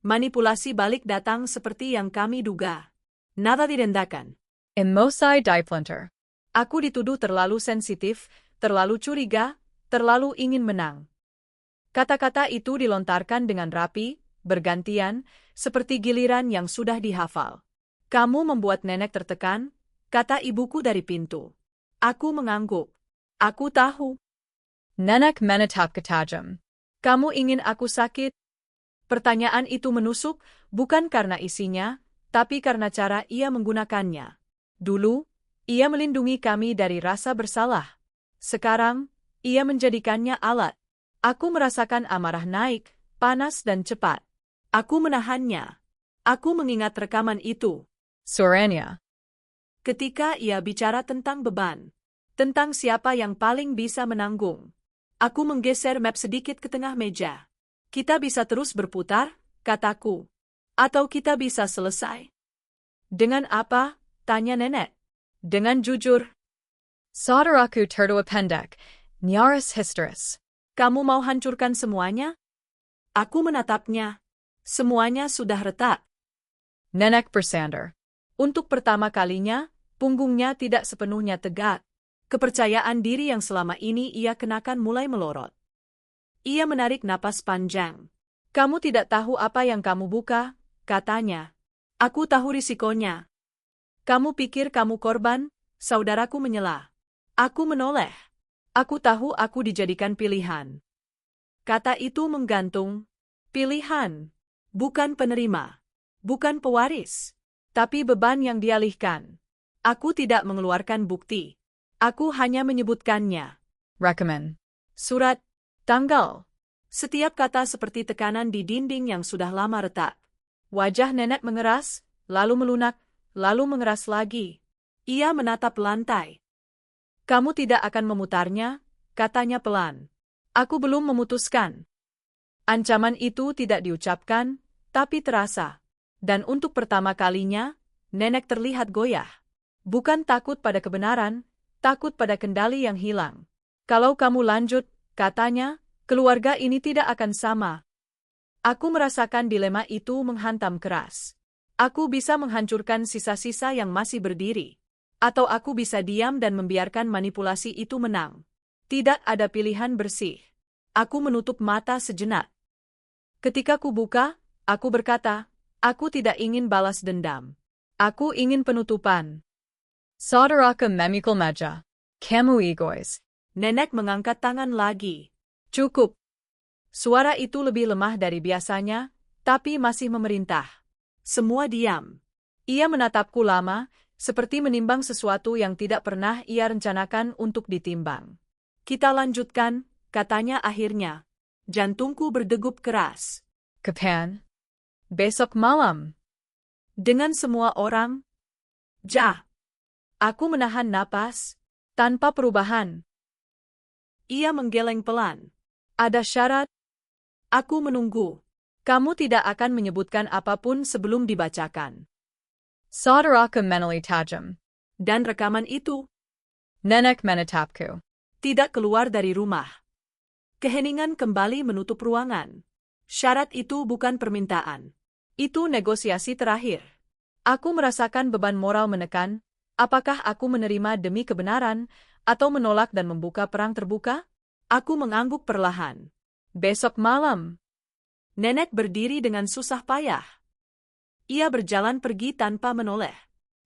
Manipulasi balik datang seperti yang kami duga. Nada direndahkan. Emosi diplanter. Aku dituduh terlalu sensitif, terlalu curiga, terlalu ingin menang. Kata-kata itu dilontarkan dengan rapi, bergantian, seperti giliran yang sudah dihafal. Kamu membuat nenek tertekan, kata ibuku dari pintu. Aku mengangguk. Aku tahu. Nenek menatap ketajam. Kamu ingin aku sakit? Pertanyaan itu menusuk, bukan karena isinya, tapi karena cara ia menggunakannya. Dulu, ia melindungi kami dari rasa bersalah. Sekarang, ia menjadikannya alat. Aku merasakan amarah naik, panas dan cepat. Aku menahannya. Aku mengingat rekaman itu. Suaranya. Ketika ia bicara tentang beban. Tentang siapa yang paling bisa menanggung. Aku menggeser map sedikit ke tengah meja. Kita bisa terus berputar, kataku. Atau kita bisa selesai. Dengan apa? Tanya nenek. Dengan jujur. Saudaraku tertua pendek, nyaris histeris. Kamu mau hancurkan semuanya? Aku menatapnya. Semuanya sudah retak. Nenek bersandar. Untuk pertama kalinya, punggungnya tidak sepenuhnya tegak. Kepercayaan diri yang selama ini ia kenakan mulai melorot. Ia menarik napas panjang. Kamu tidak tahu apa yang kamu buka, katanya. Aku tahu risikonya. Kamu pikir kamu korban? Saudaraku menyela. Aku menoleh. Aku tahu aku dijadikan pilihan. Kata itu menggantung. Pilihan. Bukan penerima. Bukan pewaris. Tapi beban yang dialihkan. Aku tidak mengeluarkan bukti. Aku hanya menyebutkannya. Recommend. Surat, tanggal. Setiap kata seperti tekanan di dinding yang sudah lama retak. Wajah nenek mengeras, lalu melunak, lalu mengeras lagi. Ia menatap lantai. Kamu tidak akan memutarnya, katanya pelan. Aku belum memutuskan. Ancaman itu tidak diucapkan, tapi terasa. Dan untuk pertama kalinya, nenek terlihat goyah. Bukan takut pada kebenaran, takut pada kendali yang hilang. Kalau kamu lanjut, katanya, keluarga ini tidak akan sama. Aku merasakan dilema itu menghantam keras. Aku bisa menghancurkan sisa-sisa yang masih berdiri. Atau aku bisa diam dan membiarkan manipulasi itu menang. Tidak ada pilihan bersih. Aku menutup mata sejenak. Ketika ku buka, aku berkata, aku tidak ingin balas dendam. Aku ingin penutupan. Saudaraku memikul meja. Kamu egois. Nenek mengangkat tangan lagi. Cukup. Suara itu lebih lemah dari biasanya, tapi masih memerintah. Semua diam. Ia menatapku lama, seperti menimbang sesuatu yang tidak pernah ia rencanakan untuk ditimbang. Kita lanjutkan, katanya akhirnya. Jantungku berdegup keras. Kapan? Besok malam. Dengan semua orang? Aku menahan napas, tanpa perubahan. Ia menggeleng pelan. Ada syarat? Aku menunggu. Kamu tidak akan menyebutkan apapun sebelum dibacakan. Saudaraku menali tajam. Dan rekaman itu? Nenek menatapku. Tidak keluar dari rumah. Keheningan kembali menutup ruangan. Syarat itu bukan permintaan. Itu negosiasi terakhir. Aku merasakan beban moral menekan. Apakah aku menerima demi kebenaran, atau menolak dan membuka perang terbuka? Aku mengangguk perlahan. Besok malam. Nenek berdiri dengan susah payah. Ia berjalan pergi tanpa menoleh.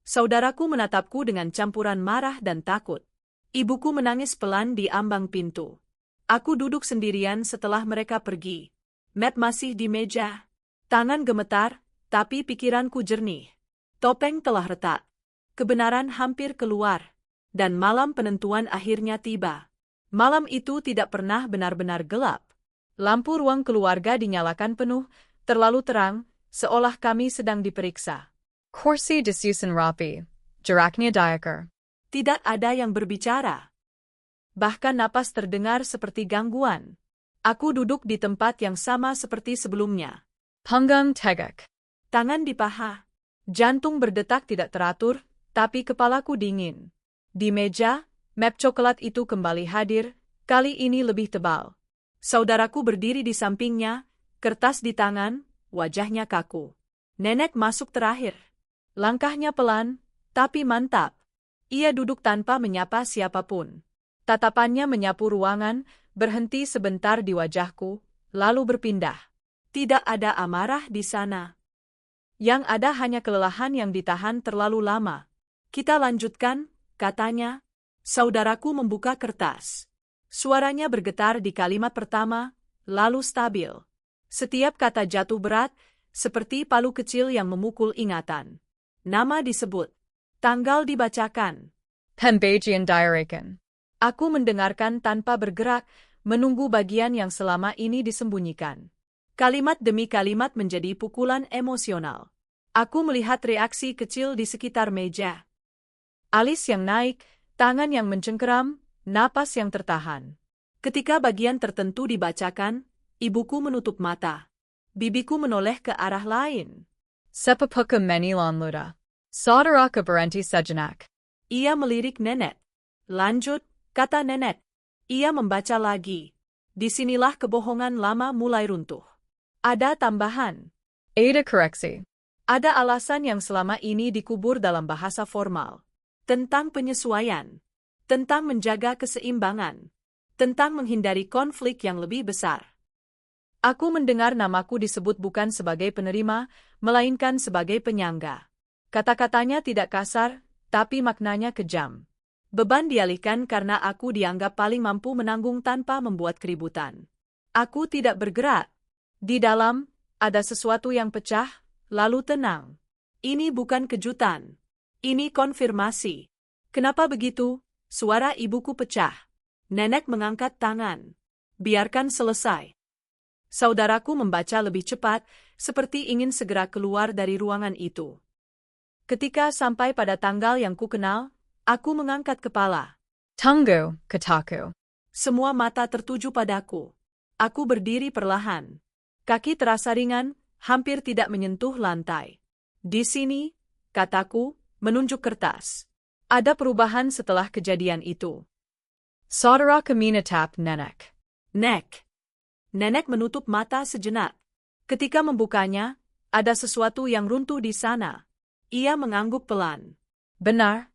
Saudaraku menatapku dengan campuran marah dan takut. Ibuku menangis pelan di ambang pintu. Aku duduk sendirian setelah mereka pergi. Map masih di meja. Tangan gemetar, tapi pikiranku jernih. Topeng telah retak. Kebenaran hampir keluar. Dan malam penentuan akhirnya tiba. Malam itu tidak pernah benar-benar gelap. Lampu ruang keluarga dinyalakan penuh, terlalu terang, seolah kami sedang diperiksa. Kursi disusun rapi. Jaraknya diaker. Tidak ada yang berbicara. Bahkan napas terdengar seperti gangguan. Aku duduk di tempat yang sama seperti sebelumnya. Punggung tegak. Tangan di paha. Jantung berdetak tidak teratur, tapi kepalaku dingin. Di meja, map coklat itu kembali hadir, kali ini lebih tebal. Saudaraku berdiri di sampingnya, kertas di tangan, wajahnya kaku. Nenek masuk terakhir. Langkahnya pelan, tapi mantap. Ia duduk tanpa menyapa siapapun. Tatapannya menyapu ruangan, berhenti sebentar di wajahku, lalu berpindah. Tidak ada amarah di sana. Yang ada hanya kelelahan yang ditahan terlalu lama. Kita lanjutkan, katanya. Saudaraku membuka kertas. Suaranya bergetar di kalimat pertama, lalu stabil. Setiap kata jatuh berat, seperti palu kecil yang memukul ingatan. Nama disebut. Tanggal dibacakan. Pembagian diareken. Aku mendengarkan tanpa bergerak, menunggu bagian yang selama ini disembunyikan. Kalimat demi kalimat menjadi pukulan emosional. Aku melihat reaksi kecil di sekitar meja. Alis yang naik, tangan yang mencengkeram, napas yang tertahan. Ketika bagian tertentu dibacakan, ibuku menutup mata. Bibiku menoleh ke arah lain. Sepupuku menilon luda. Saudara ku berhenti sejenak. Ia melirik nenek. Lanjut, kata nenek. Ia membaca lagi. Disinilah kebohongan lama mulai runtuh. Ada tambahan. Ada koreksi. Ada alasan yang selama ini dikubur dalam bahasa formal. Tentang penyesuaian. Tentang menjaga keseimbangan. Tentang menghindari konflik yang lebih besar. Aku mendengar namaku disebut bukan sebagai penerima, melainkan sebagai penyangga. Kata-katanya tidak kasar, tapi maknanya kejam. Beban dialihkan karena aku dianggap paling mampu menanggung tanpa membuat keributan. Aku tidak bergerak. Di dalam, ada sesuatu yang pecah, lalu tenang. Ini bukan kejutan. Ini konfirmasi. Kenapa begitu? Suara ibuku pecah. Nenek mengangkat tangan. Biarkan selesai. Saudaraku membaca lebih cepat, seperti ingin segera keluar dari ruangan itu. Ketika sampai pada tanggal yang kukenal, aku mengangkat kepala. Tunggu, kataku. Semua mata tertuju padaku. Aku berdiri perlahan. Kaki terasa ringan, hampir tidak menyentuh lantai. Di sini, kataku, menunjuk kertas. Ada perubahan setelah kejadian itu. Saudaraku menatap nenek. Nek. Nenek menutup mata sejenak. Ketika membukanya, ada sesuatu yang runtuh di sana. Ia mengangguk pelan. Benar.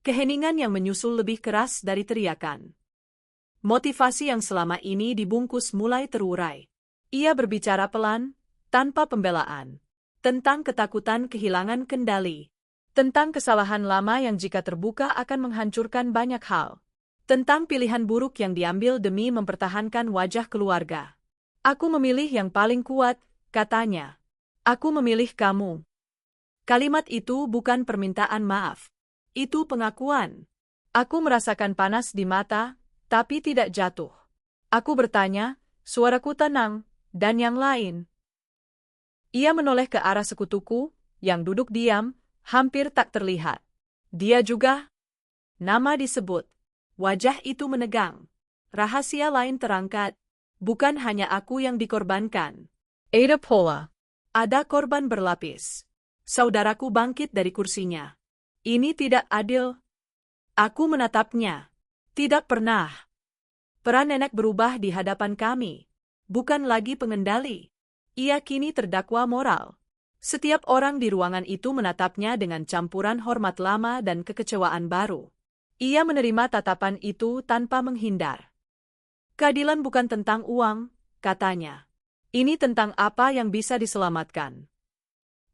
Keheningan yang menyusul lebih keras dari teriakan. Motivasi yang selama ini dibungkus mulai terurai. Ia berbicara pelan, tanpa pembelaan. Tentang ketakutan kehilangan kendali. Tentang kesalahan lama yang jika terbuka akan menghancurkan banyak hal. Tentang pilihan buruk yang diambil demi mempertahankan wajah keluarga. Aku memilih yang paling kuat, katanya. Aku memilih kamu. Kalimat itu bukan permintaan maaf. Itu pengakuan. Aku merasakan panas di mata, tapi tidak jatuh. Aku bertanya, suaraku tenang, dan yang lain. Ia menoleh ke arah sekutuku, yang duduk diam, hampir tak terlihat. Dia juga. Nama disebut. Wajah itu menegang. Rahasia lain terangkat. Bukan hanya aku yang dikorbankan. Ada pola. Ada korban berlapis. Saudaraku bangkit dari kursinya. Ini tidak adil. Aku menatapnya. Tidak pernah. Peran nenek berubah di hadapan kami. Bukan lagi pengendali. Ia kini terdakwa moral. Setiap orang di ruangan itu menatapnya dengan campuran hormat lama dan kekecewaan baru. Ia menerima tatapan itu tanpa menghindar. Keadilan bukan tentang uang, katanya. Ini tentang apa yang bisa diselamatkan.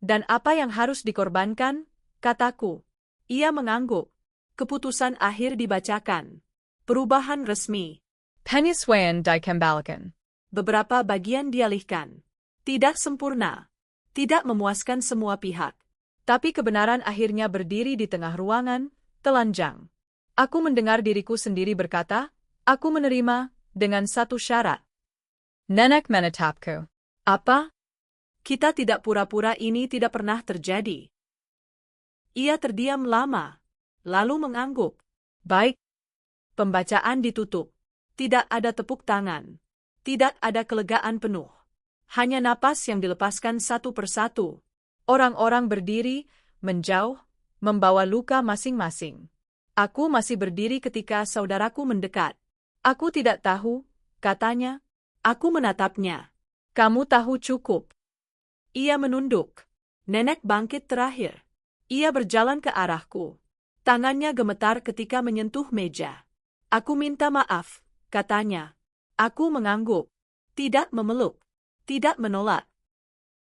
Dan apa yang harus dikorbankan, kataku. Ia mengangguk. Keputusan akhir dibacakan. Perubahan resmi. Penyesuaian dikembalikan. Beberapa bagian dialihkan. Tidak sempurna. Tidak memuaskan semua pihak. Tapi kebenaran akhirnya berdiri di tengah ruangan, telanjang. Aku mendengar diriku sendiri berkata, aku menerima, dengan satu syarat. Nenek menatapku. Apa? Kita tidak pura-pura ini tidak pernah terjadi. Ia terdiam lama, lalu mengangguk. Baik. Pembacaan ditutup. Tidak ada tepuk tangan. Tidak ada kelegaan penuh. Hanya napas yang dilepaskan satu persatu. Orang-orang berdiri, menjauh, membawa luka masing-masing. Aku masih berdiri ketika saudaraku mendekat. Aku tidak tahu, katanya. Aku menatapnya. Kamu tahu cukup. Ia menunduk. Nenek bangkit terakhir. Ia berjalan ke arahku. Tangannya gemetar ketika menyentuh meja. Aku minta maaf, katanya. Aku mengangguk. Tidak memeluk. Tidak menolak.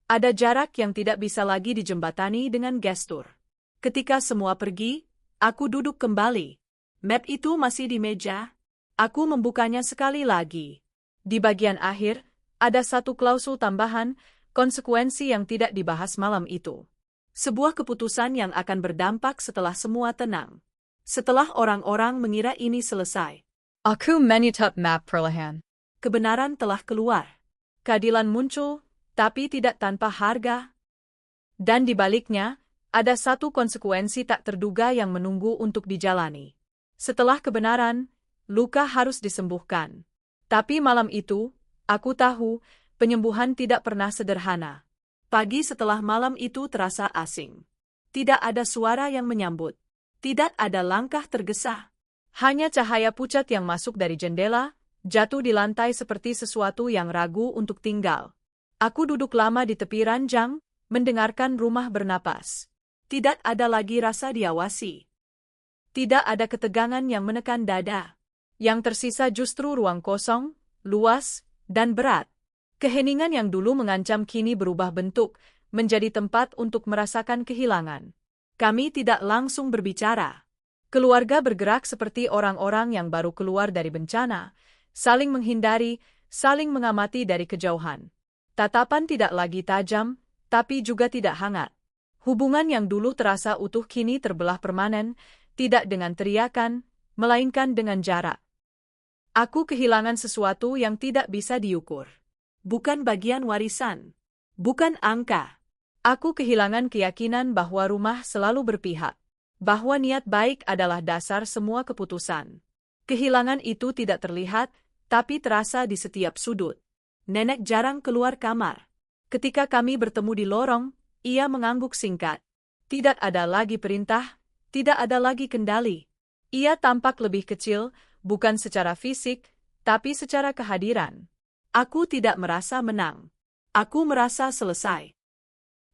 Ada jarak yang tidak bisa lagi dijembatani dengan gestur. Ketika semua pergi, aku duduk kembali. Map itu masih di meja. Aku membukanya sekali lagi. Di bagian akhir, ada satu klausul tambahan, konsekuensi yang tidak dibahas malam itu. Sebuah keputusan yang akan berdampak setelah semua tenang. Setelah orang-orang mengira ini selesai. Aku menatap map perlahan. Kebenaran telah keluar. Keadilan muncul, tapi tidak tanpa harga. Dan di baliknya, ada satu konsekuensi tak terduga yang menunggu untuk dijalani. Setelah kebenaran, luka harus disembuhkan. Tapi malam itu, aku tahu, penyembuhan tidak pernah sederhana. Pagi setelah malam itu terasa asing. Tidak ada suara yang menyambut. Tidak ada langkah tergesa. Hanya cahaya pucat yang masuk dari jendela, jatuh di lantai seperti sesuatu yang ragu untuk tinggal. Aku duduk lama di tepi ranjang, mendengarkan rumah bernapas. Tidak ada lagi rasa diawasi. Tidak ada ketegangan yang menekan dada. Yang tersisa justru ruang kosong, luas, dan berat. Keheningan yang dulu mengancam kini berubah bentuk, menjadi tempat untuk merasakan kehilangan. Kami tidak langsung berbicara. Keluarga bergerak seperti orang-orang yang baru keluar dari bencana, saling menghindari, saling mengamati dari kejauhan. Tatapan tidak lagi tajam, tapi juga tidak hangat. Hubungan yang dulu terasa utuh kini terbelah permanen, tidak dengan teriakan, melainkan dengan jarak. Aku kehilangan sesuatu yang tidak bisa diukur. Bukan bagian warisan. Bukan angka. Aku kehilangan keyakinan bahwa rumah selalu berpihak. Bahwa niat baik adalah dasar semua keputusan. Kehilangan itu tidak terlihat, tapi terasa di setiap sudut. Nenek jarang keluar kamar. Ketika kami bertemu di lorong, ia mengangguk singkat. Tidak ada lagi perintah, tidak ada lagi kendali. Ia tampak lebih kecil, bukan secara fisik, tapi secara kehadiran. Aku tidak merasa menang. Aku merasa selesai.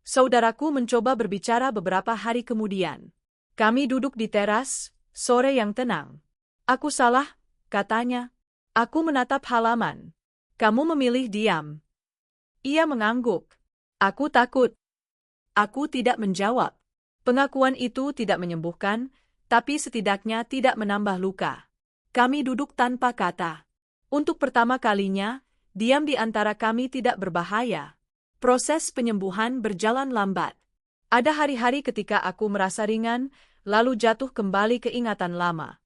Saudaraku mencoba berbicara beberapa hari kemudian. Kami duduk di teras, sore yang tenang. Aku salah, katanya. Aku menatap halaman. Kamu memilih diam. Ia mengangguk. Aku takut. Aku tidak menjawab. Pengakuan itu tidak menyembuhkan, tapi setidaknya tidak menambah luka. Kami duduk tanpa kata. Untuk pertama kalinya, diam di antara kami tidak berbahaya. Proses penyembuhan berjalan lambat. Ada hari-hari ketika aku merasa ringan, lalu jatuh kembali ke ingatan lama.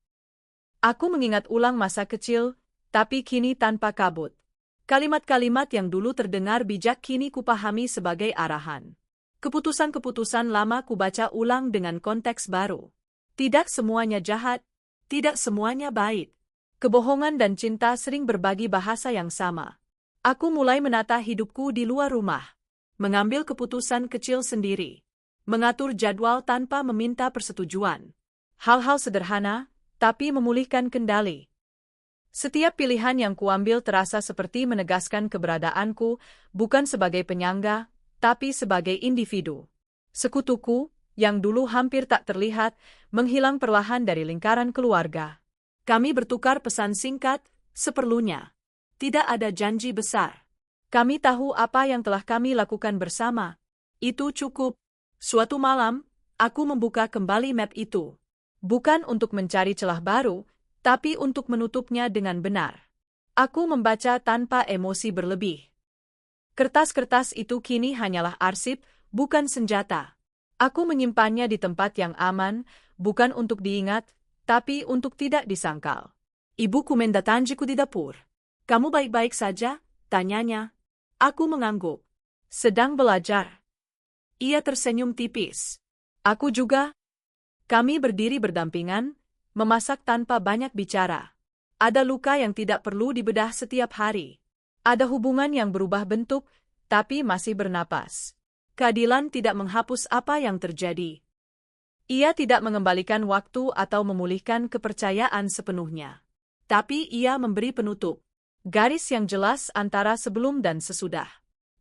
Aku mengingat ulang masa kecil, tapi kini tanpa kabut. Kalimat-kalimat yang dulu terdengar bijak kini kupahami sebagai arahan. Keputusan-keputusan lama kubaca ulang dengan konteks baru. Tidak semuanya jahat, tidak semuanya baik. Kebohongan dan cinta sering berbagi bahasa yang sama. Aku mulai menata hidupku di luar rumah. Mengambil keputusan kecil sendiri. Mengatur jadwal tanpa meminta persetujuan. Hal-hal sederhana, tapi memulihkan kendali. Setiap pilihan yang kuambil terasa seperti menegaskan keberadaanku, bukan sebagai penyangga, tapi sebagai individu. Sekutuku, yang dulu hampir tak terlihat, menghilang perlahan dari lingkaran keluarga. Kami bertukar pesan singkat, seperlunya. Tidak ada janji besar. Kami tahu apa yang telah kami lakukan bersama. Itu cukup. Suatu malam, aku membuka kembali map itu. Bukan untuk mencari celah baru, tapi untuk menutupnya dengan benar. Aku membaca tanpa emosi berlebih. Kertas-kertas itu kini hanyalah arsip, bukan senjata. Aku menyimpannya di tempat yang aman, bukan untuk diingat, tapi untuk tidak disangkal. Ibuku mendatangiku di dapur. Kamu baik-baik saja? Tanyanya. Aku mengangguk. Sedang belajar. Ia tersenyum tipis. Aku juga. Kami berdiri berdampingan, memasak tanpa banyak bicara. Ada luka yang tidak perlu dibedah setiap hari. Ada hubungan yang berubah bentuk, tapi masih bernapas. Keadilan tidak menghapus apa yang terjadi. Ia tidak mengembalikan waktu atau memulihkan kepercayaan sepenuhnya. Tapi ia memberi penutup. Garis yang jelas antara sebelum dan sesudah.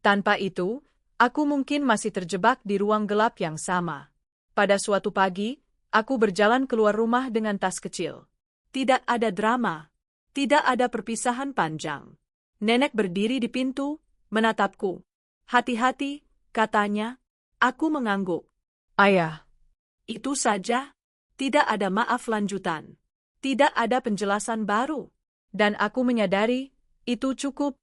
Tanpa itu, aku mungkin masih terjebak di ruang gelap yang sama. Pada suatu pagi, aku berjalan keluar rumah dengan tas kecil. Tidak ada drama. Tidak ada perpisahan panjang. Nenek berdiri di pintu, menatapku. Hati-hati, katanya. Aku mengangguk. Ayah. Itu saja. Tidak ada maaf lanjutan. Tidak ada penjelasan baru. Dan aku menyadari, itu cukup.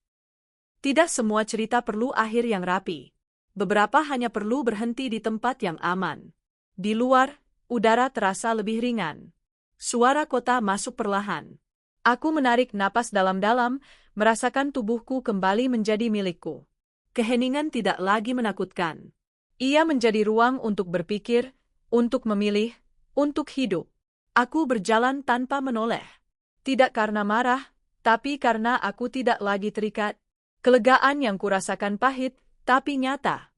Tidak semua cerita perlu akhir yang rapi. Beberapa hanya perlu berhenti di tempat yang aman. Di luar, udara terasa lebih ringan. Suara kota masuk perlahan. Aku menarik napas dalam-dalam, merasakan tubuhku kembali menjadi milikku. Keheningan tidak lagi menakutkan. Ia menjadi ruang untuk berpikir, untuk memilih, untuk hidup. Aku berjalan tanpa menoleh. Tidak karena marah, tapi karena aku tidak lagi terikat. Kelegaan yang kurasakan pahit, tapi nyata.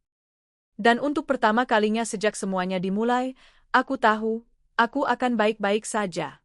Dan untuk pertama kalinya sejak semuanya dimulai, aku tahu, aku akan baik-baik saja.